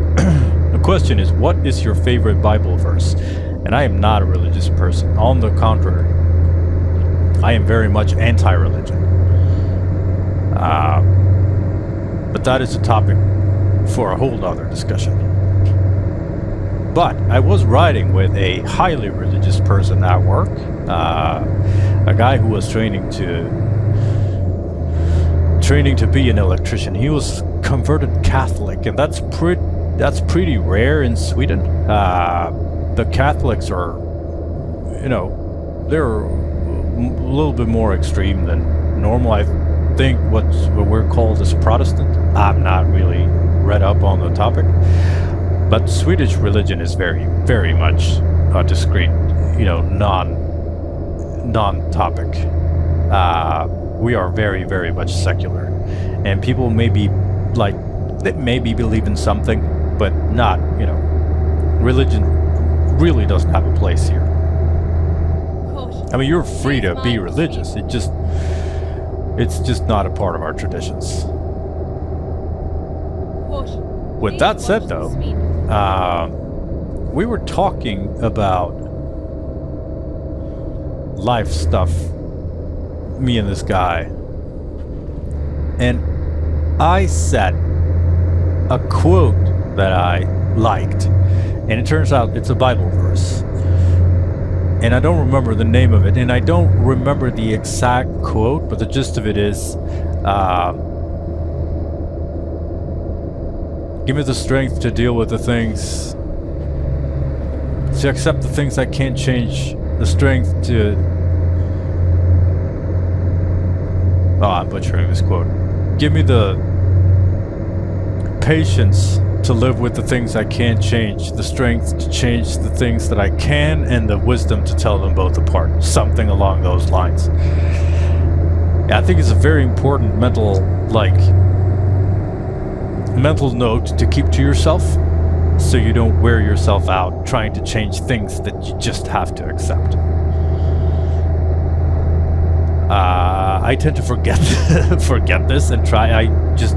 S1: The question is, what is your favorite Bible verse? And I am not a religious person. On the contrary, I am very much anti-religion. But that is a topic for a whole other discussion. But I was riding with a highly religious person at work, a guy who was training to be an electrician. He was converted Catholic, and that's pretty rare in Sweden. The Catholics are, they're a little bit more extreme than normal. I think what we're called as Protestant. I'm not really read up on the topic, but Swedish religion is very, very much a discrete, non-topic. We are very, very much secular, and people may be believe in something, but not, religion really doesn't have a place here. I mean, you're free to be religious. It's just not a part of our traditions. With that said, though, we were talking about life stuff, me and this guy, and I said a quote that I liked, and it turns out it's a Bible verse, and I don't remember the name of it, and I don't remember the exact quote, but the gist of it is, give me the strength to deal with the things, to accept the things I can't change, the strength to... I'm butchering this quote. Give me the patience to live with the things I can't change, the strength to change the things that I can, and the wisdom to tell them both apart. Something along those lines. Yeah, I think it's a very important mental note to keep to yourself, so you don't wear yourself out trying to change things that you just have to accept. I tend to forget this and I just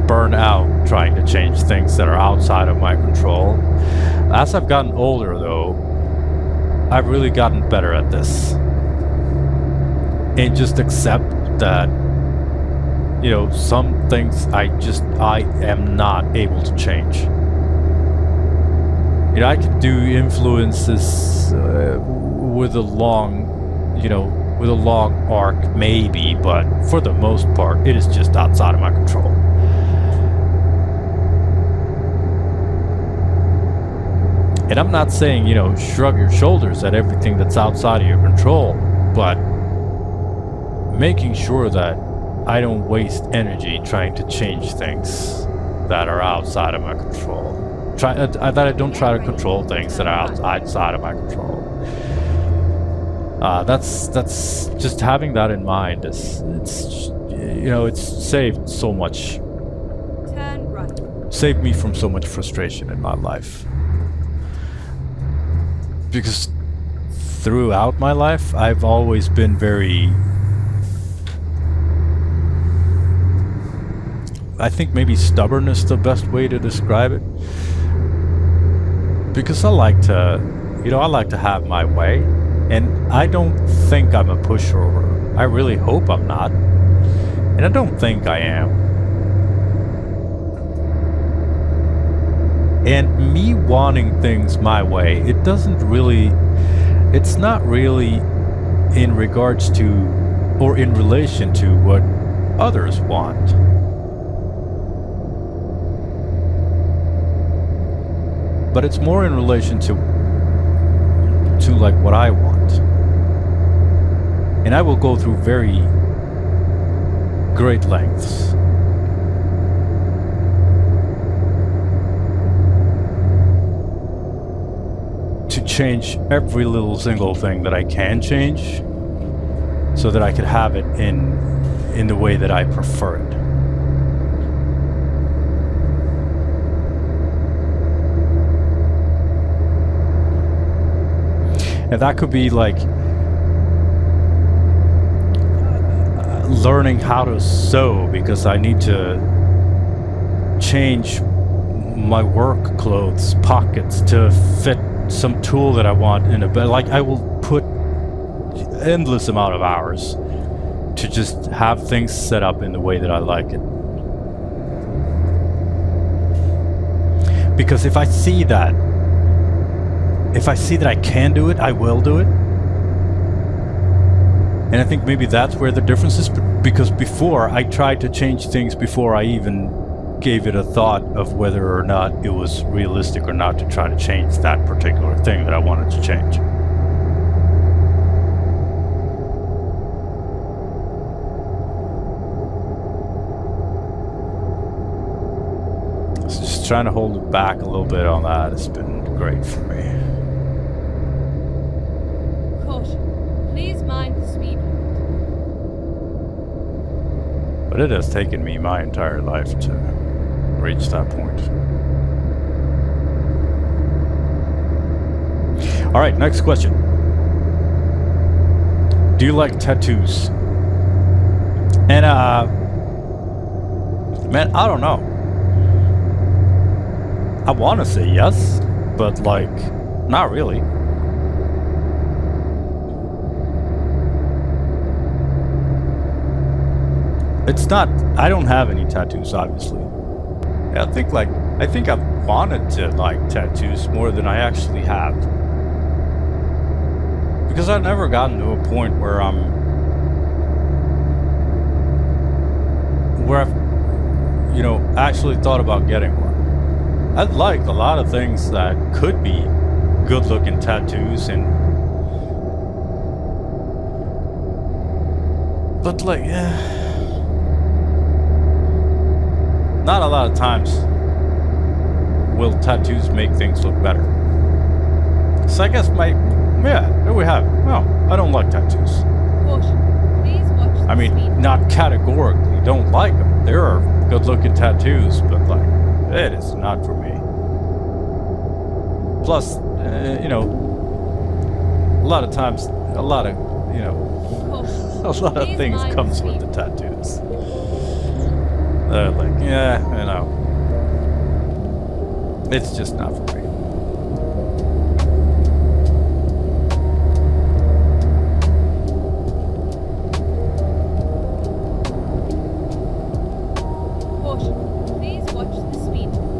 S1: burn out trying to change things that are outside of my control. As I've gotten older, though, I've really gotten better at this. And just accept that, some things I am not able to change. I can do influences with a long arc, maybe, but for the most part, it is just outside of my control. And I'm not saying, shrug your shoulders at everything that's outside of your control, but making sure that I don't waste energy trying to change things that are outside of my control. That I don't try to control things that are outside of my control. That's just having that in mind. It's saved so much.
S2: Turn right.
S1: Saved me from so much frustration in my life. Because throughout my life, I've always been very... I think maybe stubborn is the best way to describe it. Because I like to have my way. And I don't think I'm a pushover. I really hope I'm not. And I don't think I am. And me wanting things my way, it's not really in regards to or in relation to what others want. But it's more in relation to like what I want. And I will go through very great lengths to change every little single thing that I can change so that I could have it in the way that I prefer it. And that could be like learning how to sew, because I need to change my work clothes pockets to fit some tool that I want in a bed. Like, I will put endless amount of hours to just have things set up in the way that I like it. Because if I see that I can do it, I will do it. And I think maybe that's where the difference is, because before I tried to change things before I even gave it a thought of whether or not it was realistic or not to try to change that particular thing that I wanted to change. So just trying to hold it back a little bit on that has been great for me.
S2: Please mind the speed limit.
S1: But it has taken me my entire life to reach that point. All right, next question. Do you like tattoos? And man, I don't know. I want to say yes, but like, not really. It's not, I don't have any tattoos, obviously. I think I've wanted to like tattoos more than I actually have. Because I've never gotten to a point where I've, actually thought about getting one. I'd like a lot of things that could be good looking tattoos but like, not a lot of times will tattoos make things look better. So I guess there we have it. No, I don't like tattoos.
S2: Caution. Please watch the
S1: I mean,
S2: speed
S1: not categorically don't like them. There are good looking tattoos, but like, it is not for me. Plus, a lot of times, a lot of things comes with the tattoos. Like, it's just not for me.
S2: Caution. Please watch the speed limit.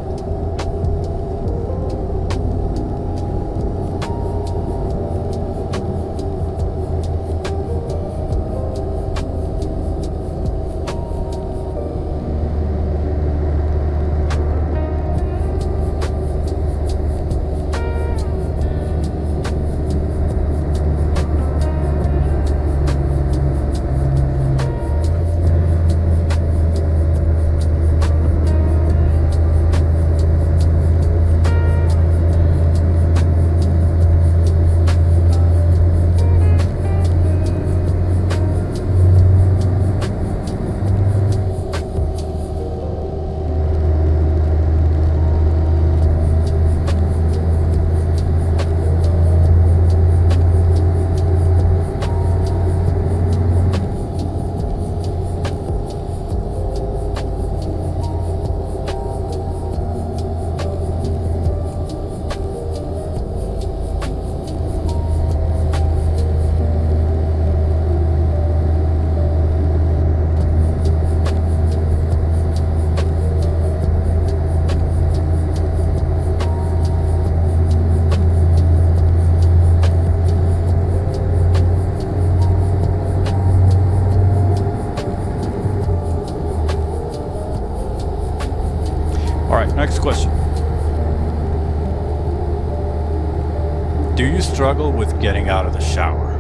S1: Do you struggle with getting out of the shower?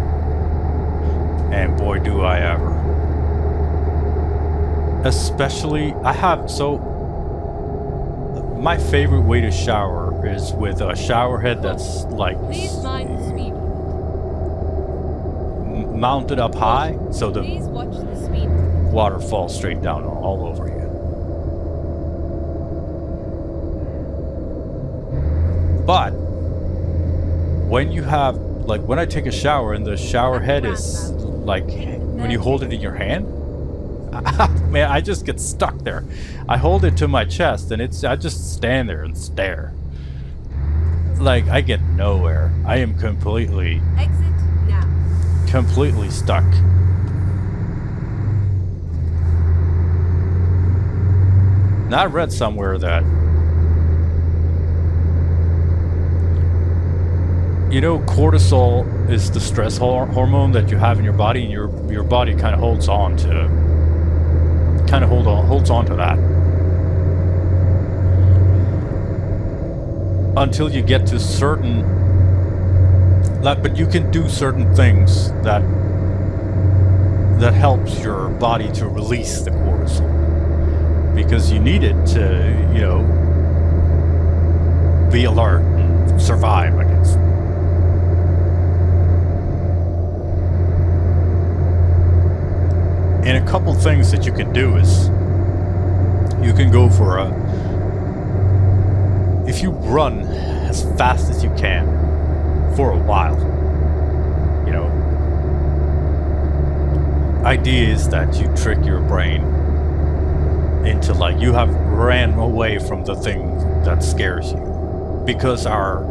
S1: And boy, do I ever. Especially, my favorite way to shower is with a shower head that's like
S2: Please mind the speed limit.
S1: mounted up high, so the
S2: Please watch the speed limit.
S1: water falls straight down all over you. But when you have, like when I take a shower and the shower head is like, when you hold it in your hand, man, I just get stuck there. I hold it to my chest and I just stand there and stare. Like I get nowhere. I am completely stuck. Now I read somewhere that, you know, cortisol is the stress hormone that you have in your body, and your body kind of holds on to that until you get to certain, but you can do certain things that helps your body to release the cortisol, because you need it to, you know, be alert and survive, I guess. And a couple things that you can do is you can go for if you run as fast as you can for a while, you know, idea is that you trick your brain into like you have ran away from the thing that scares you, because our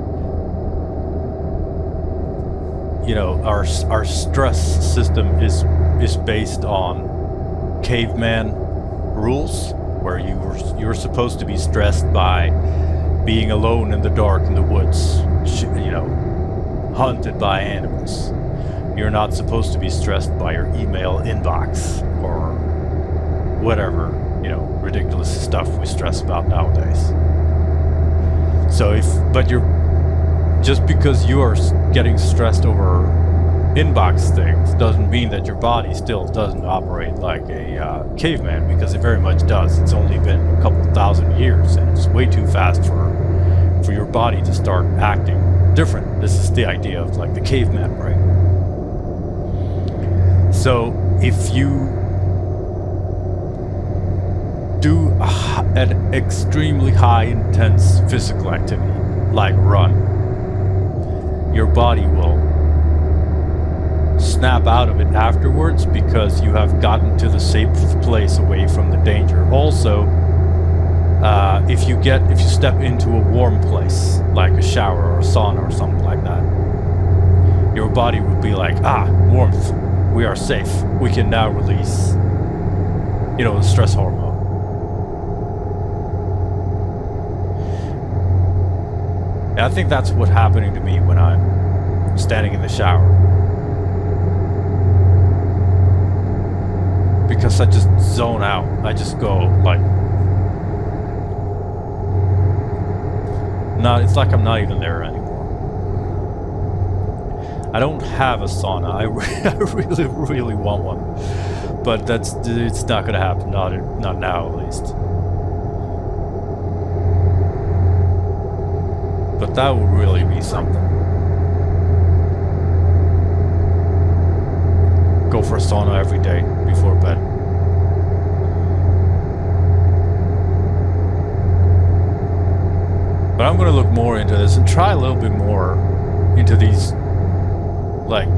S1: stress system is based on caveman rules, where you're supposed to be stressed by being alone in the dark in the woods, you know, hunted by animals. You're not supposed to be stressed by your email inbox or whatever, you know, ridiculous stuff we stress about nowadays. So just because you are getting stressed over inbox things doesn't mean that your body still doesn't operate like a caveman, because it very much does. It's only been a couple thousand years, and it's way too fast for your body to start acting different. This is the idea of like the caveman brain. So if you do an extremely high intense physical activity like run, your body will snap out of it afterwards, because you have gotten to the safe place away from the danger. Also, if you step into a warm place like a shower or a sauna or something like that, your body would be like, warmth, we are safe, we can now release, you know, the stress hormone. And I think that's what's happening to me when I'm standing in the shower, because I just zone out. I just go like, it's like I'm not even there anymore. I don't have a sauna. I really, really want one, but it's not gonna happen. Not now, at least. But that would really be something. Go for a sauna every day before bed. But I'm gonna look more into this and try a little bit more into these like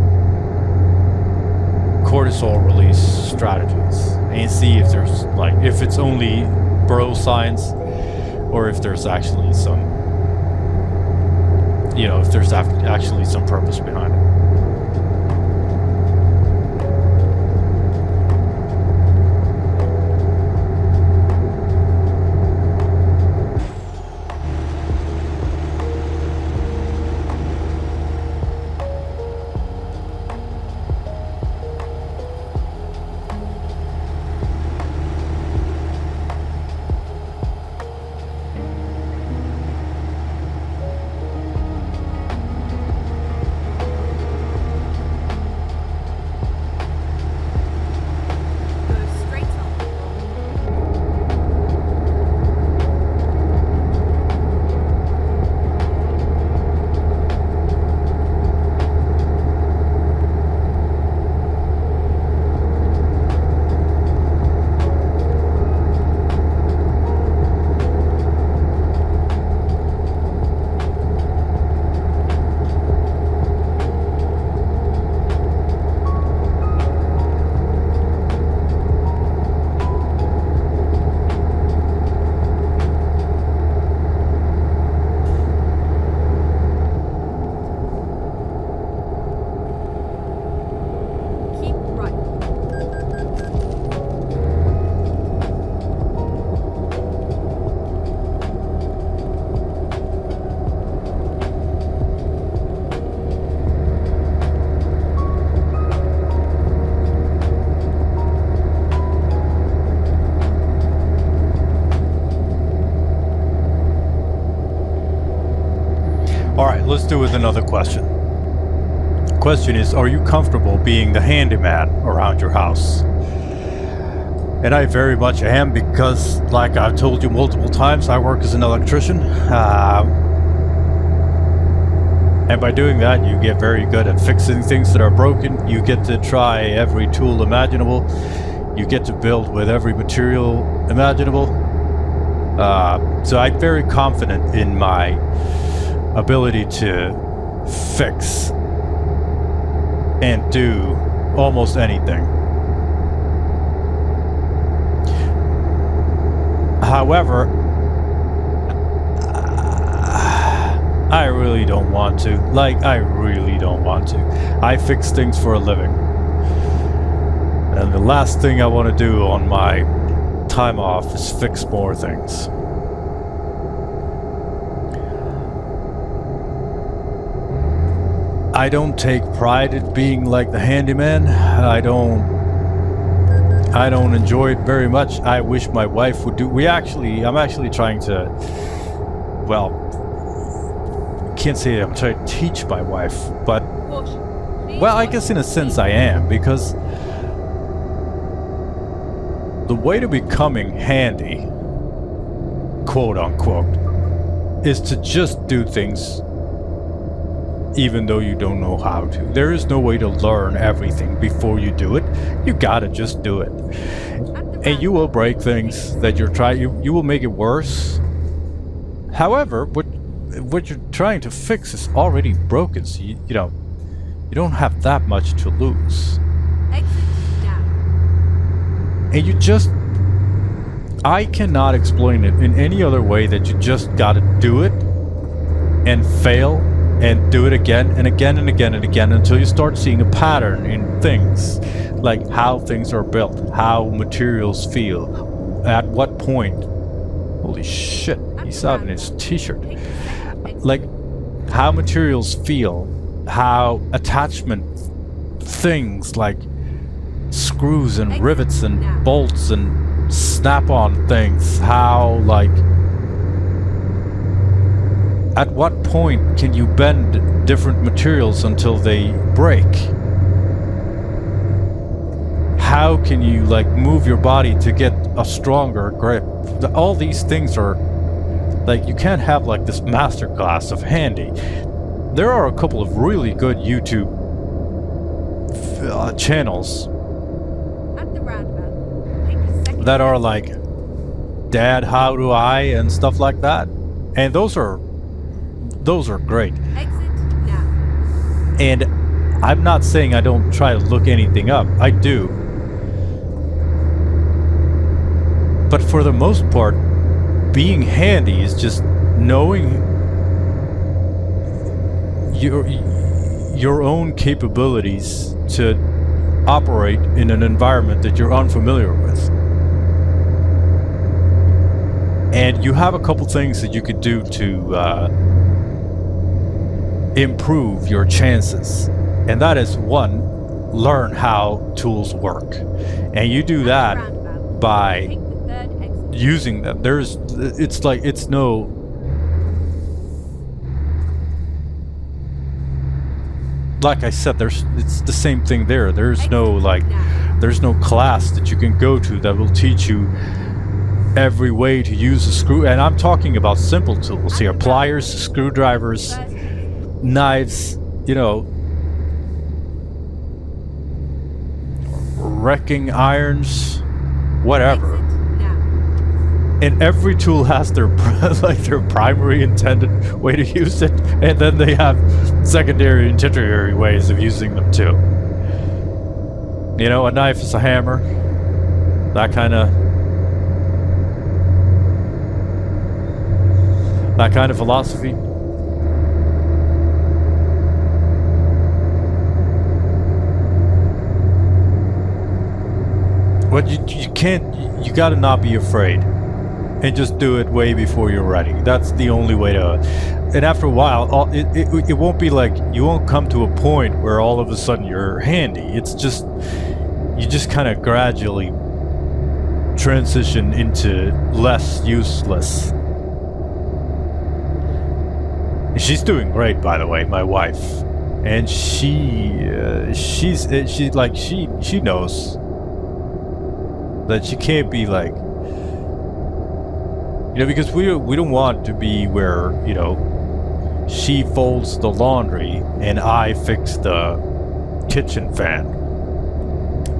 S1: cortisol release strategies, and see if there's if it's only bro science, or if there's actually some, you know, if there's actually some purpose behind it. let's do with another question. Question is, are you comfortable being the handyman around your house? And I very much am, because like I've told you multiple times, I work as an electrician. And by doing that, you get very good at fixing things that are broken. You get to try every tool imaginable. You get to build with every material imaginable. So I'm very confident in my ability to fix and do almost anything. However, I really don't want to. I really don't want to. I fix things for a living. And the last thing I want to do on my time off is fix more things. I don't take pride in being like the handyman. I don't enjoy it very much. I wish my wife would do. I'm actually trying to, well, can't say I'm trying to teach my wife, but, well, I guess in a sense I am, because the way to becoming handy, quote unquote, is to just do things even though you don't know how to. There is no way to learn everything before you do it. You gotta just do it. And you will break things that you're trying, you will make it worse. However, what you're trying to fix is already broken, so you don't have that much to lose. And I cannot explain it in any other way that you just gotta do it and fail and do it again and again and again and again until you start seeing a pattern in things, like how things are built, how materials feel, at what point. Holy shit, he's out in his t-shirt. Like how materials feel, how attachment things like screws and rivets and bolts and snap-on things, how, like, at what point can you bend different materials until they break? How can you, like, move your body to get a stronger grip? All these things are, like, you can't have, like, this masterclass of handy. There are a couple of really good YouTube channels that are like Dad, How Do I, and stuff like that. And those are great. And I'm not saying I don't try to look anything up. I do. But for the most part, being handy is just knowing your own capabilities to operate in an environment that you're unfamiliar with. And you have a couple things that you could do to improve your chances. And that is, one, learn how tools work. And you do that by using them. Like I said, it's the same thing there. There's no class that you can go to that will teach you every way to use a screw. And I'm talking about simple tools here: pliers, screwdrivers, knives, wrecking irons, whatever. And every tool has their primary intended way to use it, and then they have secondary and tertiary ways of using them too. A knife is a hammer, that kind of philosophy. But you gotta not be afraid. And just do it way before you're ready. That's the only way to. And after a while, it won't be like, you won't come to a point where all of a sudden you're handy. It's just, you just kind of gradually transition into less useless. She's doing great, by the way, my wife. And she knows that she can't be like, because we don't want to be where, she folds the laundry and I fix the kitchen fan.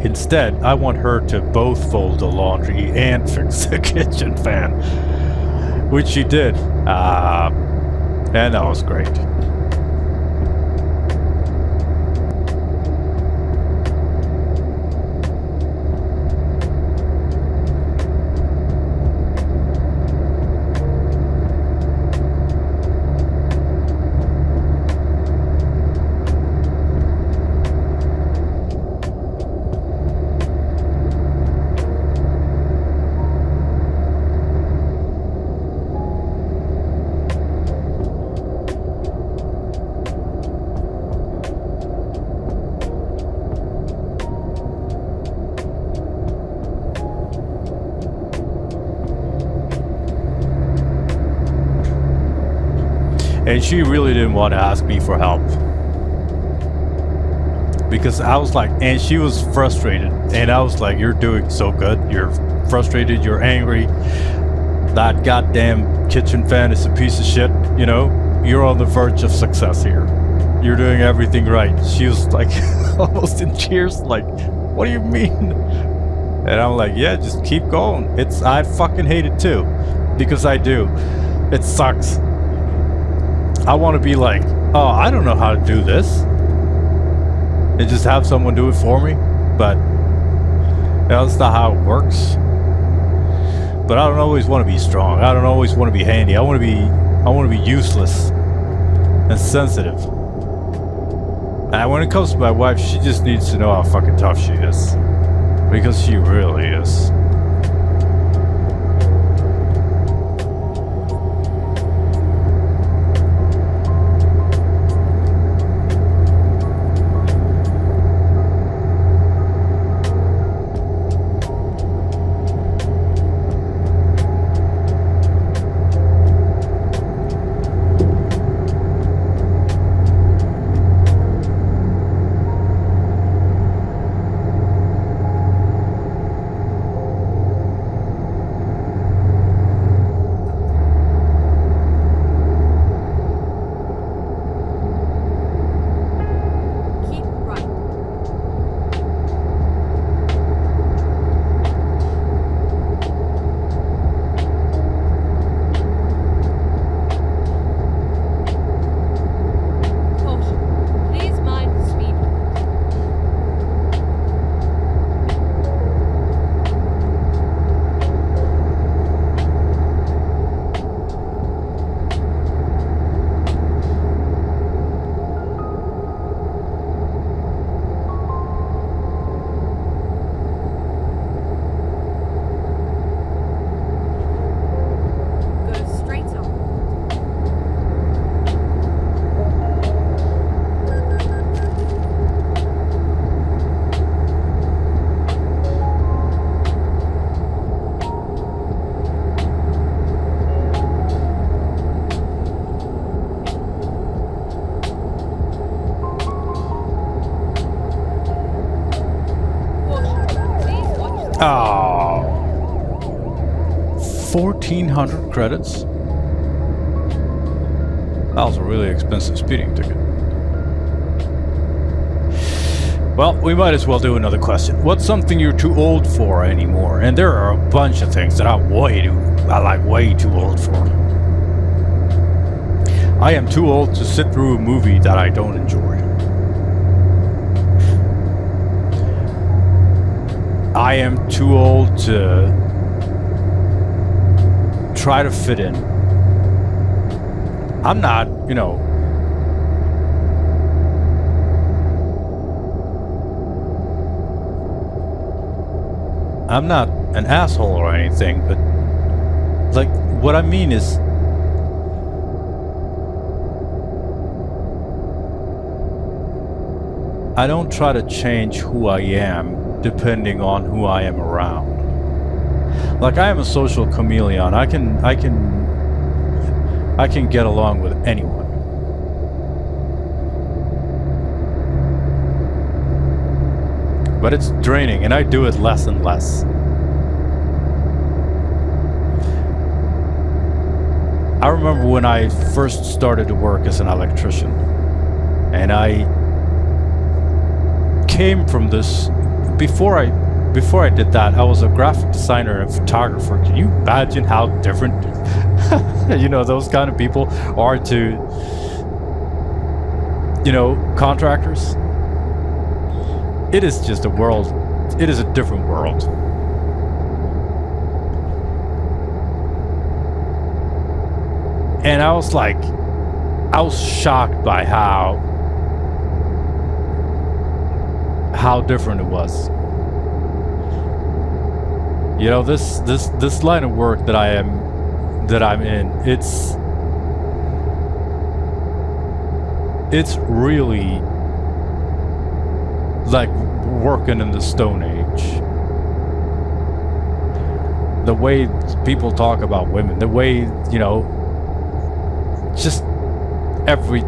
S1: Instead, I want her to both fold the laundry and fix the kitchen fan, which she did, and that was great. And she really didn't want to ask me for help. Because I was like, and she was frustrated. And I was like, you're doing so good. You're frustrated, you're angry. That goddamn kitchen fan is a piece of shit, You're on the verge of success here. You're doing everything right. She was like, almost in tears, like, what do you mean? And I'm like, yeah, just keep going. I fucking hate it too. Because I do. It sucks. I want to be like, oh, I don't know how to do this. And just have someone do it for me. But that's not how it works. But I don't always want to be strong. I don't always want to be handy. I want to be useless and sensitive. And when it comes to my wife, she just needs to know how fucking tough she is. Because she really is. Oh, 1,400 credits? That was a really expensive speeding ticket. Well, we might as well do another question. What's something you're too old for anymore? And there are a bunch of things that I'm way too old for. I am too old to sit through a movie that I don't enjoy. I am too old to try to fit in. I'm not, I'm not an asshole or anything, but like what I mean is I don't try to change who I am depending on who I am around. Like I am a social chameleon. I can get along with anyone. But it's draining, and I do it less and less. I remember when I first started to work as an electrician, and I came from this. Before I did that, I was a graphic designer and photographer. Can you imagine how different, those kind of people are to, contractors? It is just a world. It is a different world. And I was shocked by how different it was. This line of work that I'm in, it's really like working in the Stone Age. The way people talk about women, the way, just everything.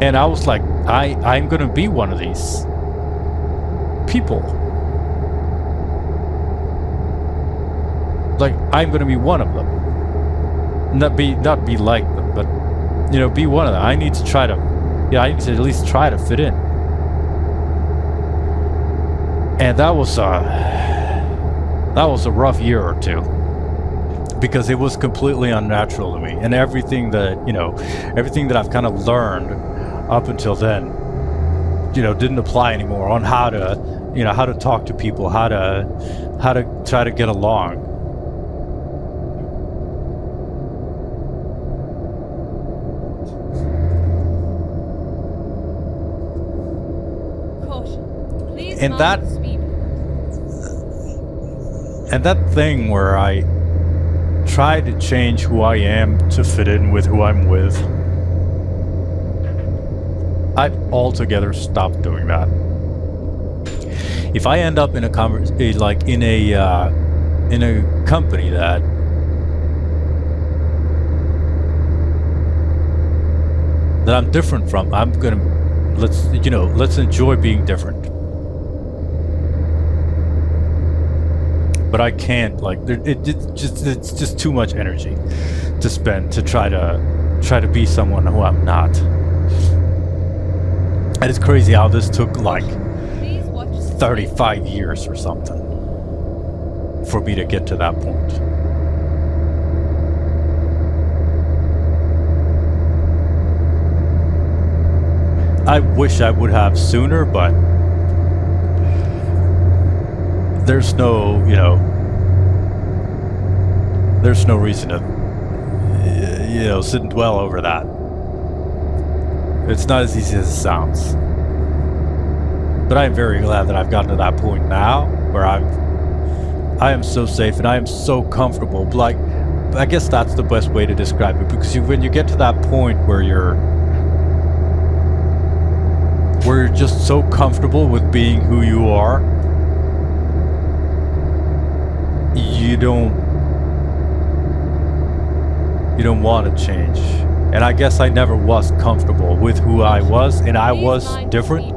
S1: And I was like, I'm gonna be one of these people. Like, I'm gonna be one of them. Not be like them, but be one of them. I need to at least try to fit in. And that was a rough year or two, because it was completely unnatural to me, and everything that I've kind of learned up until then, didn't apply anymore on how to talk to people, how to try to get along. And that thing where I try to change who I am to fit in with who I'm with, I've altogether stopped doing that. If I end up in a company that I'm different from, I'm gonna let's enjoy being different. But I can't, it's just too much energy to spend to try to be someone who I'm not. And it's crazy how this took 35 years or something for me to get to that point. I wish I would have sooner, but there's no reason to, sit and dwell over that. It's not as easy as it sounds. But I am very glad that I've gotten to that point now where I am so safe and I am so comfortable. I guess that's the best way to describe it, because when you get to that point where you're just so comfortable with being who you are, you don't want to change. And I guess I never was comfortable with who I was, and I was different.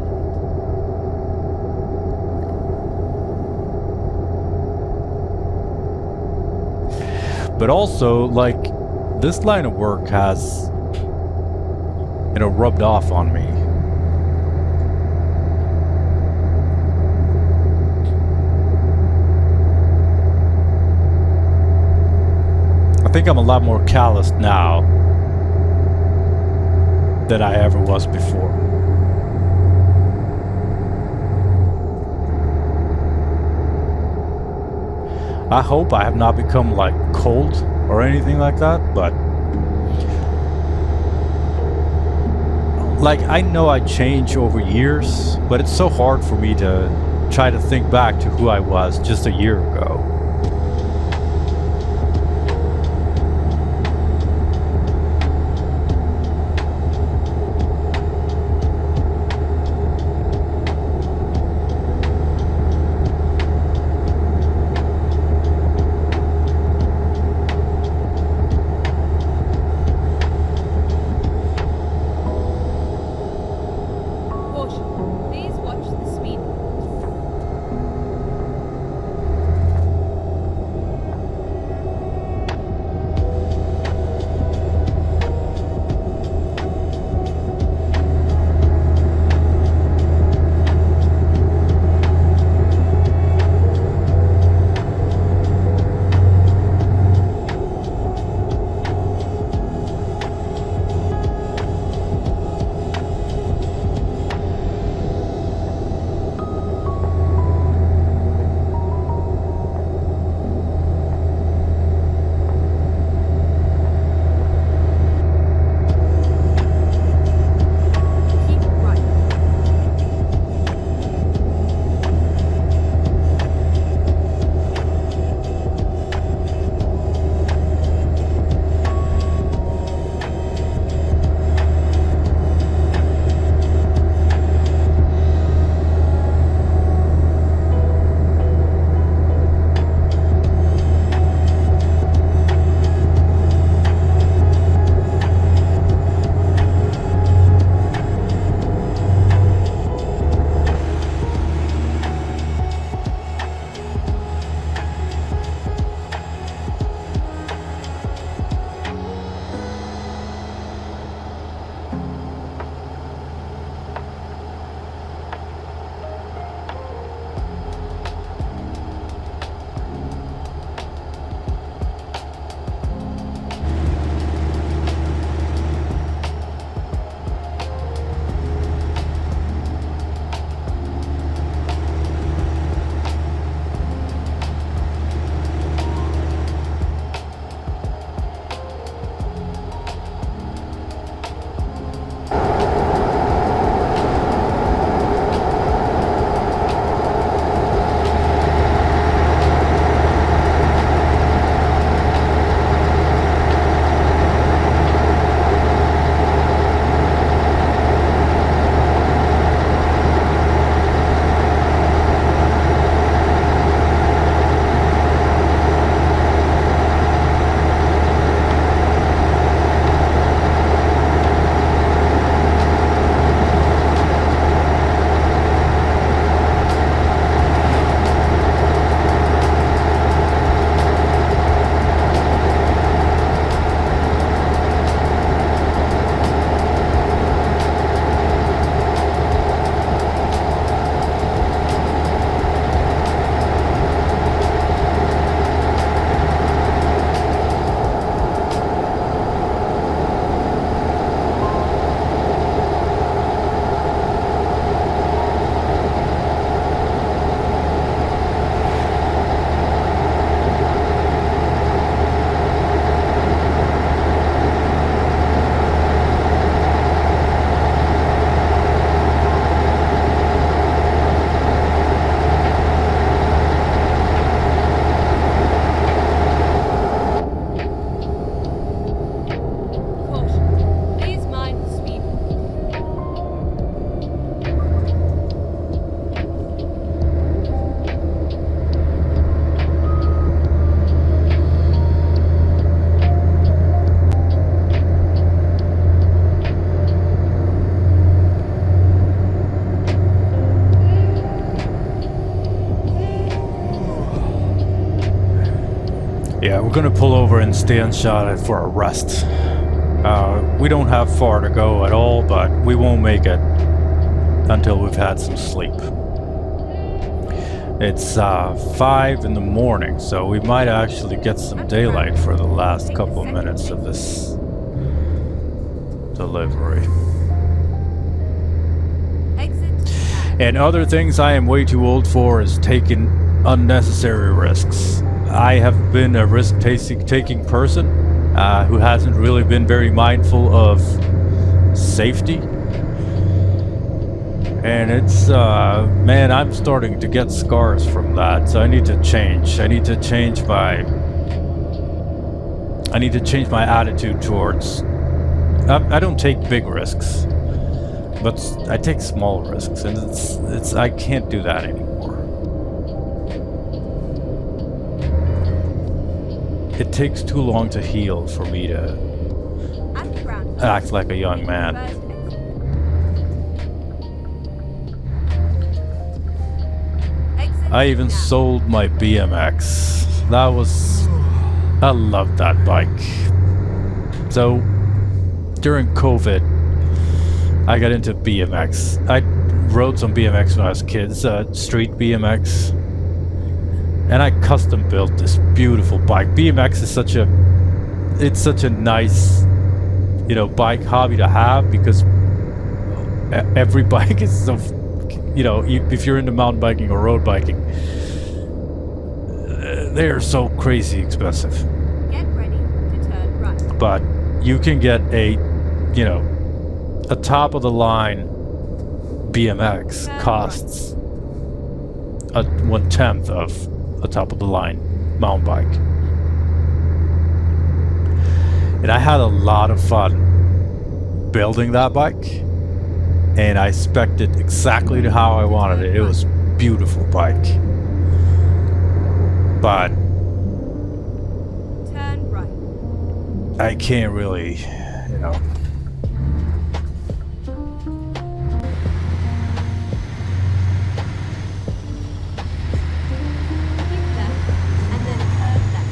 S1: But also, this line of work has, rubbed off on me. I think I'm a lot more callous now than I ever was before. I hope I have not become cold or anything like that, but I know I change over years, but it's so hard for me to try to think back to who I was just a year ago. we're gonna pull over and stay unshotted for a rest. We don't have far to go at all, but we won't make it until we've had some sleep. It's 5 in the morning, so we might actually get some daylight for the last couple of minutes of this delivery. And other things I am way too old for is taking unnecessary risks. I have been a risk-taking person who hasn't really been very mindful of safety. And it's, man, I'm starting to get scars from that, so I need to change. I need to change my attitude towards... I don't take big risks, but I take small risks, and it's I can't do that anymore. It takes too long to heal for me to act like a young man. I even sold my BMX. I loved that bike. So, during COVID, I got into BMX. I rode some BMX when I was a kid, street BMX. And I custom built this beautiful bike. BMX is such a nice, bike hobby to have, because every bike is so, if you're into mountain biking or road biking, they are so crazy expensive.
S2: Get ready to turn right.
S1: But you can get a top of the line BMX costs a 1/10 of a top of the line mountain bike. And I had a lot of fun building that bike, and I spec'd it exactly to how I wanted it. It was a beautiful bike. But
S2: Turn right.
S1: I can't really,
S2: Keep left and then turn left.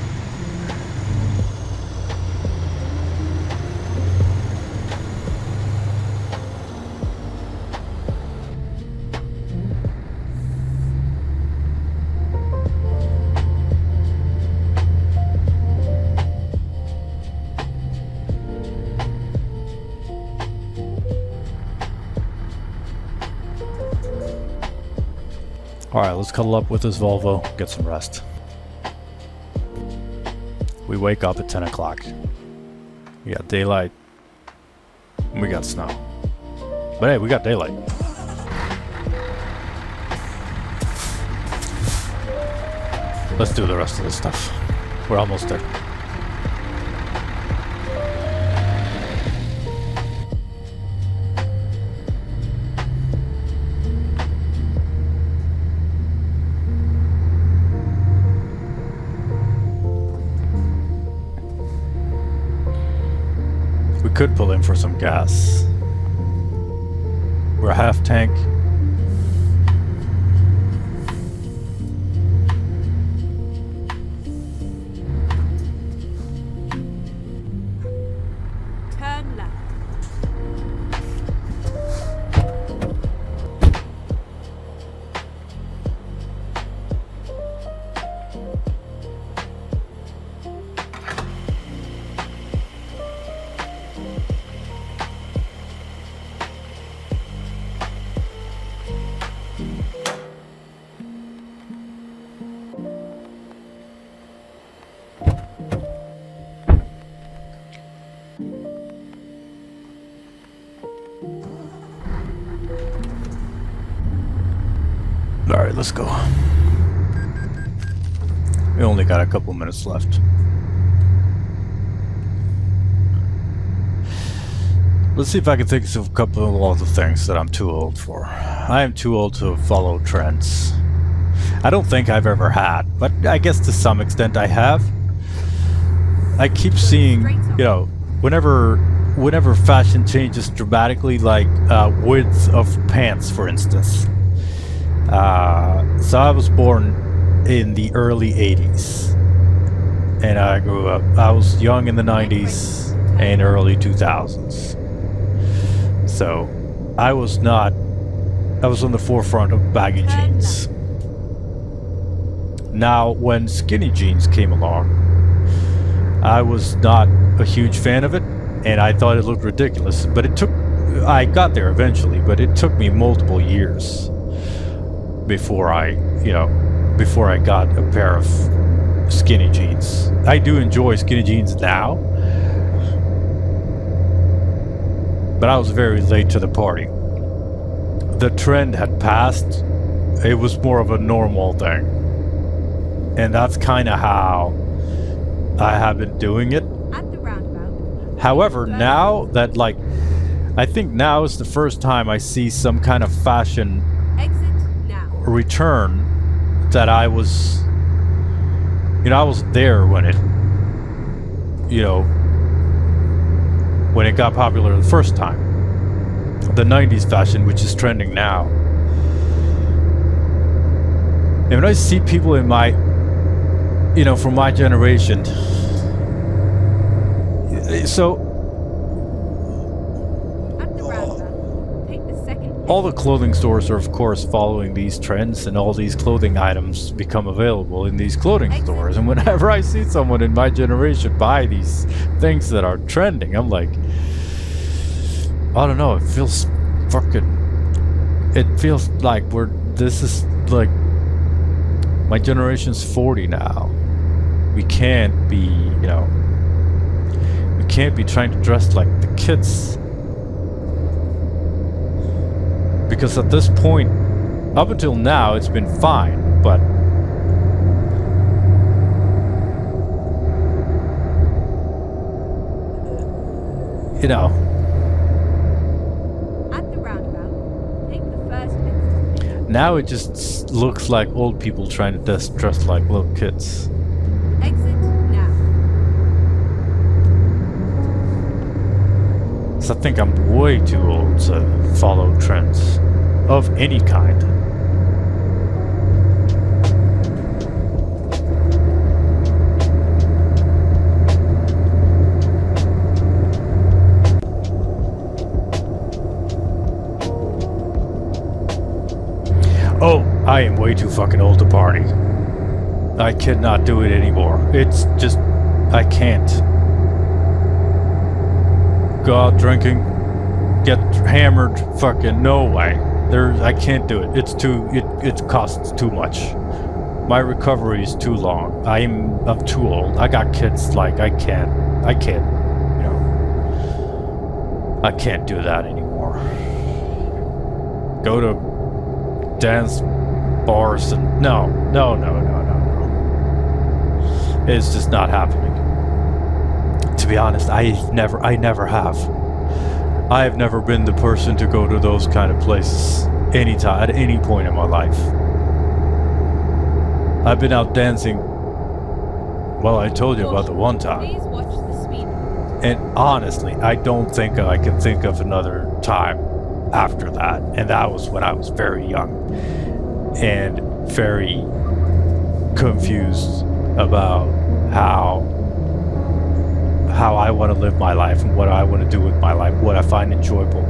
S1: Alright, let's cuddle up with this Volvo, get some rest. We wake up at 10 o'clock. We got daylight. And we got snow. But hey, we got daylight. Let's do the rest of this stuff. We're almost there. Could pull in for some gas. We're half tank.
S2: Turn left.
S1: Alright, let's go. We only got a couple minutes left. Let's see if I can think of a couple of all the things that I'm too old for. I am too old to follow trends. I don't think I've ever had, but I guess to some extent I have. I keep seeing, whenever fashion changes dramatically, like width of pants, for instance. So I was born in the early 80s. and I grew up. I was young in the 90s and early 2000s. So I was on the forefront of baggy jeans. Now, when skinny jeans came along, I was not a huge fan of it, and I thought it looked ridiculous. But I got there eventually, but it took me multiple years before I got a pair of skinny jeans. I do enjoy skinny jeans now, but I was very late to the party. The trend had passed. It was more of a normal thing. And that's kind of how I have been doing it.
S2: At the roundabout.
S1: However, now that, like, I think now is the first time I see some kind of fashion
S2: Exit now.
S1: return that I was there when it got popular the first time. The 90s fashion, which is trending now. And when I see people in my, from my generation, so
S2: At the roundabout. Take the second.
S1: all the clothing stores are, of course, following these trends, and all these clothing items become available in these clothing stores. And whenever I see someone in my generation buy these things that are trending, I'm like, I don't know, it feels like this is like, my generation's 40 now. We can't be trying to dress like the kids. Because at this point, up until now, it's been fine, but
S2: At the roundabout. Take the first exit.
S1: now it just looks like old people trying to dress like little kids.
S2: Exit now.
S1: So I think I'm way too old to follow trends of any kind. Oh, I am way too fucking old to party. I cannot do it anymore. It's just, I can't. Go out drinking, get hammered, fucking no way. I can't do it. It costs too much. My recovery is too long. I'm too old. I got kids, like I can't, I can't do that anymore. Go to dance bars and no. It's just not happening. To be honest, I never have. I have never been the person to go to those kind of places at any point in my life. I've been out dancing. Well, I told you about the one time.
S2: Please watch the speed limit.
S1: And honestly, I don't think I can think of another time after that. And that was when I was very young and very confused about how I want to live my life and what I want to do with my life, what I find enjoyable.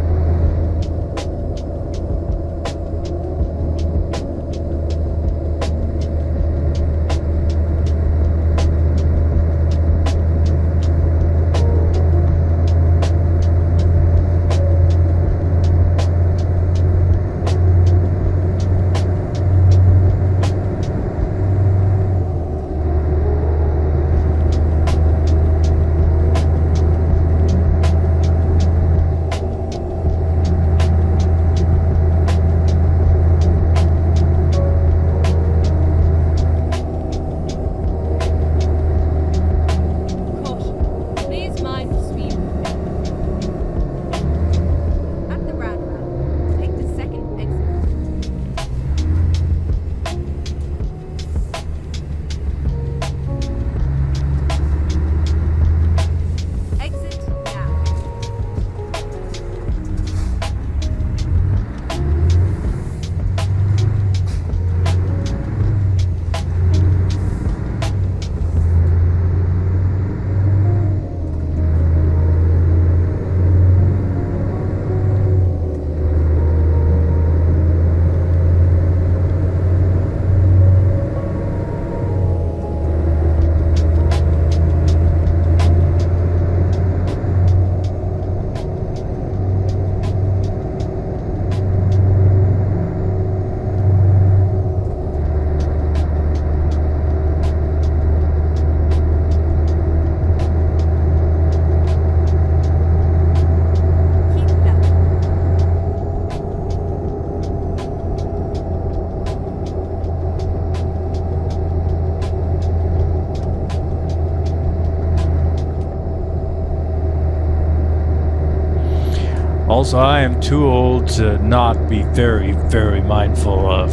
S1: Also, I am too old to not be very, very mindful of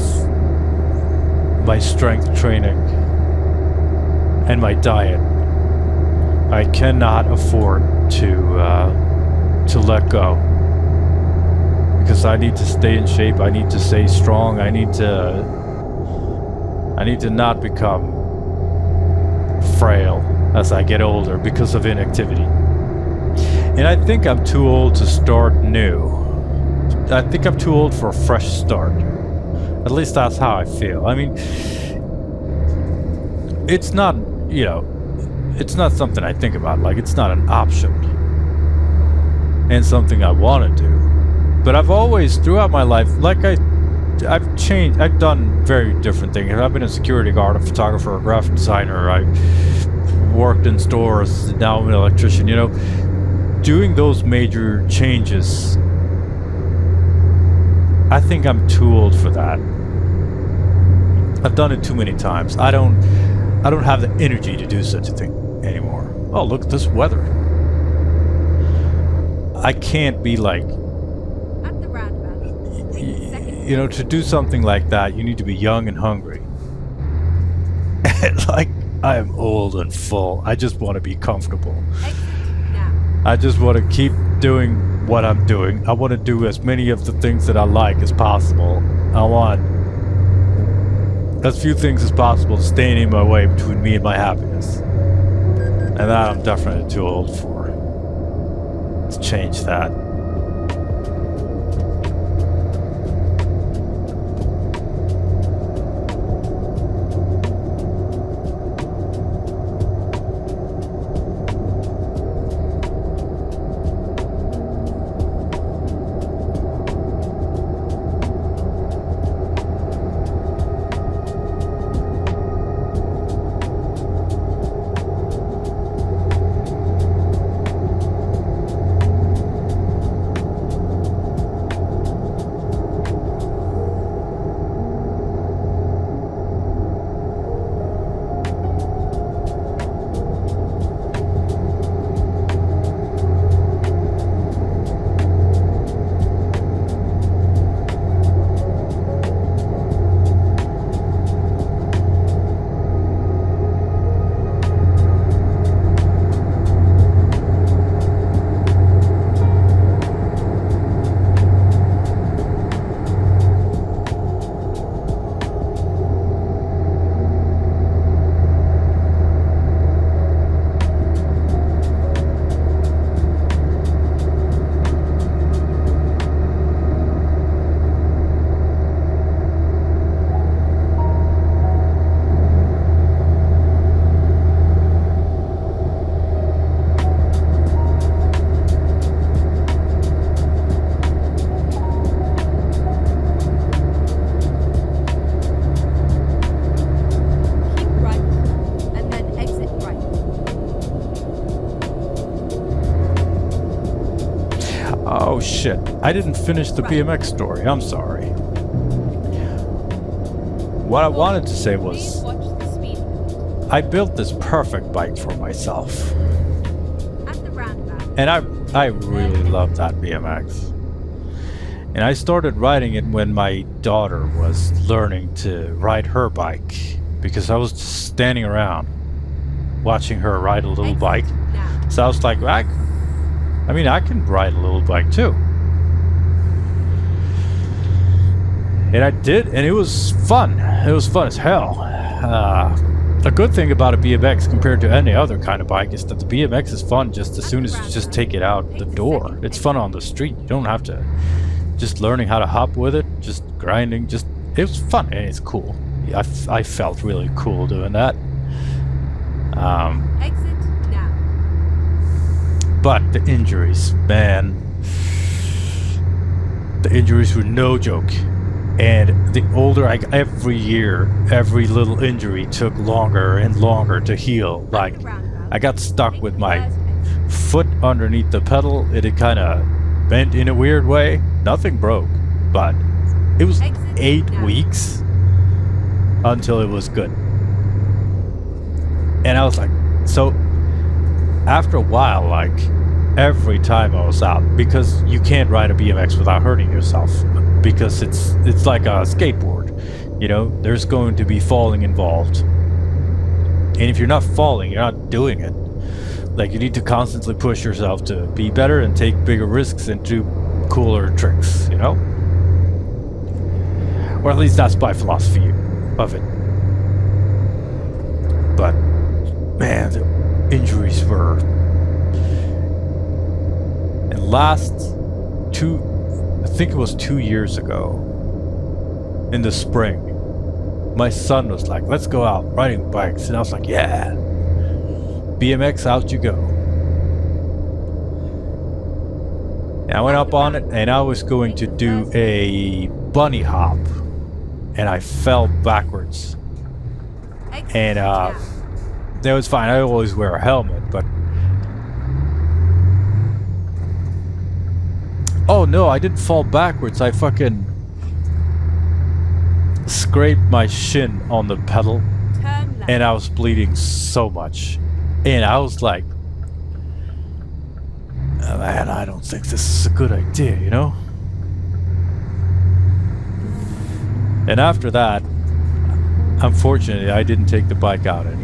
S1: my strength training and my diet. I cannot afford to let go, because I need to stay in shape. I need to stay strong. I need to not become frail as I get older because of inactivity. And I think I'm too old to start new. I think I'm too old for a fresh start. At least that's how I feel. I mean, it's not, it's not something I think about. Like, it's not an option. And something I want to do. But I've always, throughout my life, I've changed. I've done very different things. I've been a security guard, a photographer, a graphic designer. I worked in stores. Now I'm an electrician. Doing those major changes, I think I'm too old for that. I've done it too many times. I don't have the energy to do such a thing anymore. Oh, look at this weather. I can't be like,
S2: At the roundabout.
S1: to do something like that, you need to be young and hungry. Like, I am old and full. I just want to be comfortable.
S2: Exit now.
S1: I just want to keep doing what I'm doing. I want to do as many of the things that I like as possible. I want as few things as possible standing in my way between me and my happiness. And that I'm definitely too old for. Let's change that. Oh shit, I didn't finish the BMX story, I'm sorry. What I wanted to say
S2: Please
S1: was,
S2: watch the speed limit.
S1: I built this perfect bike for myself.
S2: At the roundabout.
S1: And I really love that BMX. And I started riding it when my daughter was learning to ride her bike, because I was just standing around watching her ride a little
S2: Exit
S1: bike.
S2: now.
S1: So I was like, I can ride a little bike too. And I did, and it was fun. It was fun as hell. The good thing about a BMX compared to any other kind of bike is that the BMX is fun just as soon as you just take it out the door. It's fun on the street. You don't have to just learning how to hop with it, just grinding, it was fun and it's cool. I felt really cool doing that.
S2: Exit now.
S1: But the injuries, man. The injuries were no joke. And the older I got, every year, every little injury took longer and longer to heal. Like, I got stuck with my foot underneath the pedal. It had kind of bent in a weird way. Nothing broke, but it was 8 weeks until it was good. And I was like, so after a while, like, every time I was out, because you can't ride a BMX without hurting yourself, because it's like a skateboard, you know, there's going to be falling involved. And if you're not falling, you're not doing it. Like, you need to constantly push yourself to be better and take bigger risks and do cooler tricks, you know? Or at least that's my philosophy of it. But man, the injuries were... And I think it was 2 years ago, in the spring, my son was like, let's go out riding bikes. And I was like, yeah, BMX, out you go. And I went up on it, and I was going to do a bunny hop, and I fell backwards. And that was fine. I always wear a helmet, but... Oh no, I didn't fall backwards. I fucking scraped my shin on the pedal, and I was bleeding so much. And I was like, oh, man, I don't think this is a good idea, you know? And after that, unfortunately, I didn't take the bike out anymore.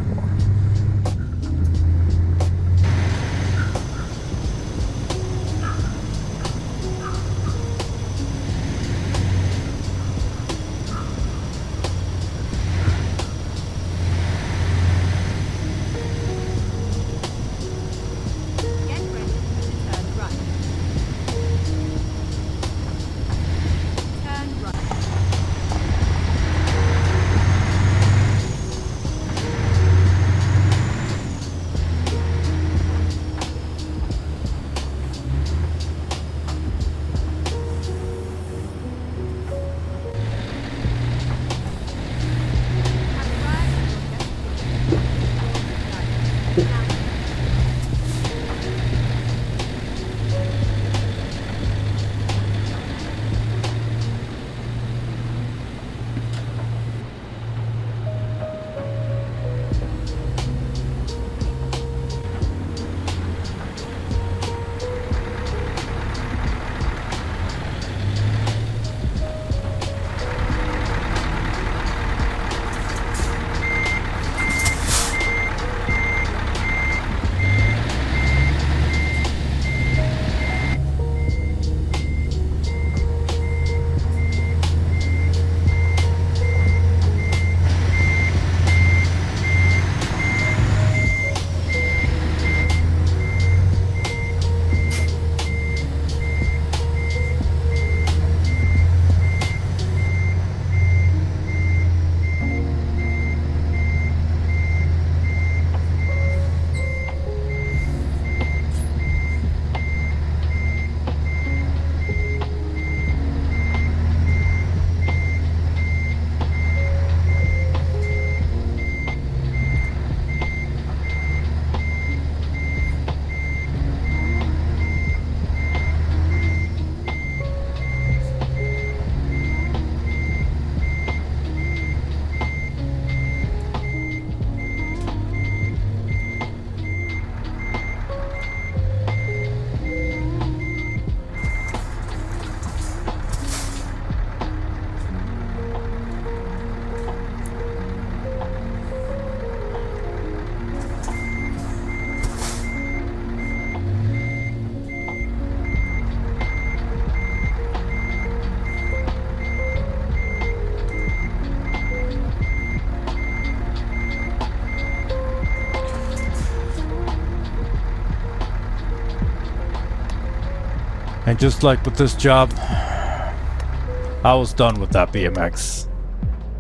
S1: And just like with this job, I was done with that BMX.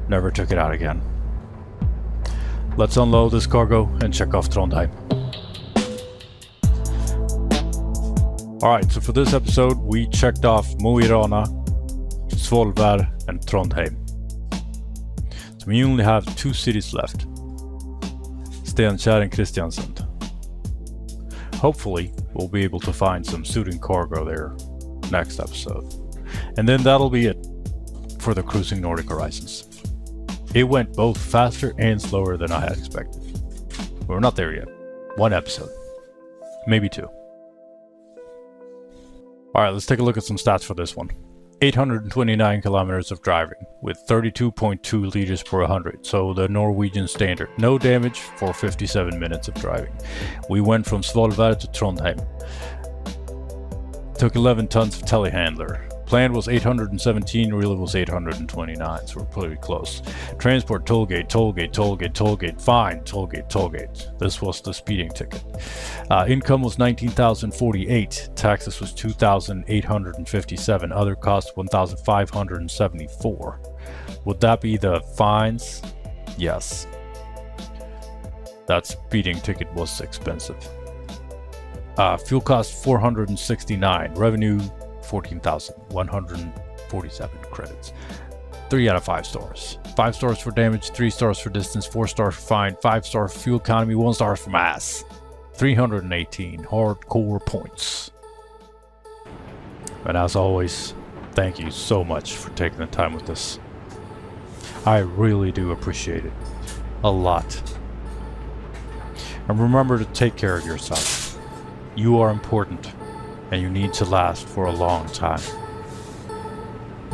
S1: Never took it out again. Let's unload this cargo and check off Trondheim. Alright, so for this episode we checked off Rana, Svolvær and Trondheim. So we only have 2 cities left. Stenkjer and Kristiansand. Hopefully we'll be able to find some suiting cargo there next episode. And then that'll be it for the Cruising Nordic Horizons. It went both faster and slower than I had expected. We're not there yet. 1 episode. Maybe 2. Alright, let's take a look at some stats for this one. 829 kilometers of driving with 32.2 liters per 100, so the Norwegian standard. No damage for 57 minutes of driving. We went from Svolvær to Trondheim. Took 11 tons of telehandler. Planned was 817, really was 829, so we're pretty close. Transport, tollgate, tollgate, tollgate, tollgate, fine, tollgate, tollgate. This was the speeding ticket. Income was 19,048. Taxes was 2,857. Other costs 1,574. Would that be the fines? Yes. That speeding ticket was expensive. Fuel cost 469. Revenue 14,147 credits. 3 out of 5 stars. 5 stars for damage, 3 stars for distance, 4 stars for fine, 5 stars for fuel economy, 1 star for mass. 318 hardcore points. And as always, thank you so much for taking the time with this. I really do appreciate it. A lot. And remember to take care of yourself. You are important. And you need to last for a long time.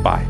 S1: Bye.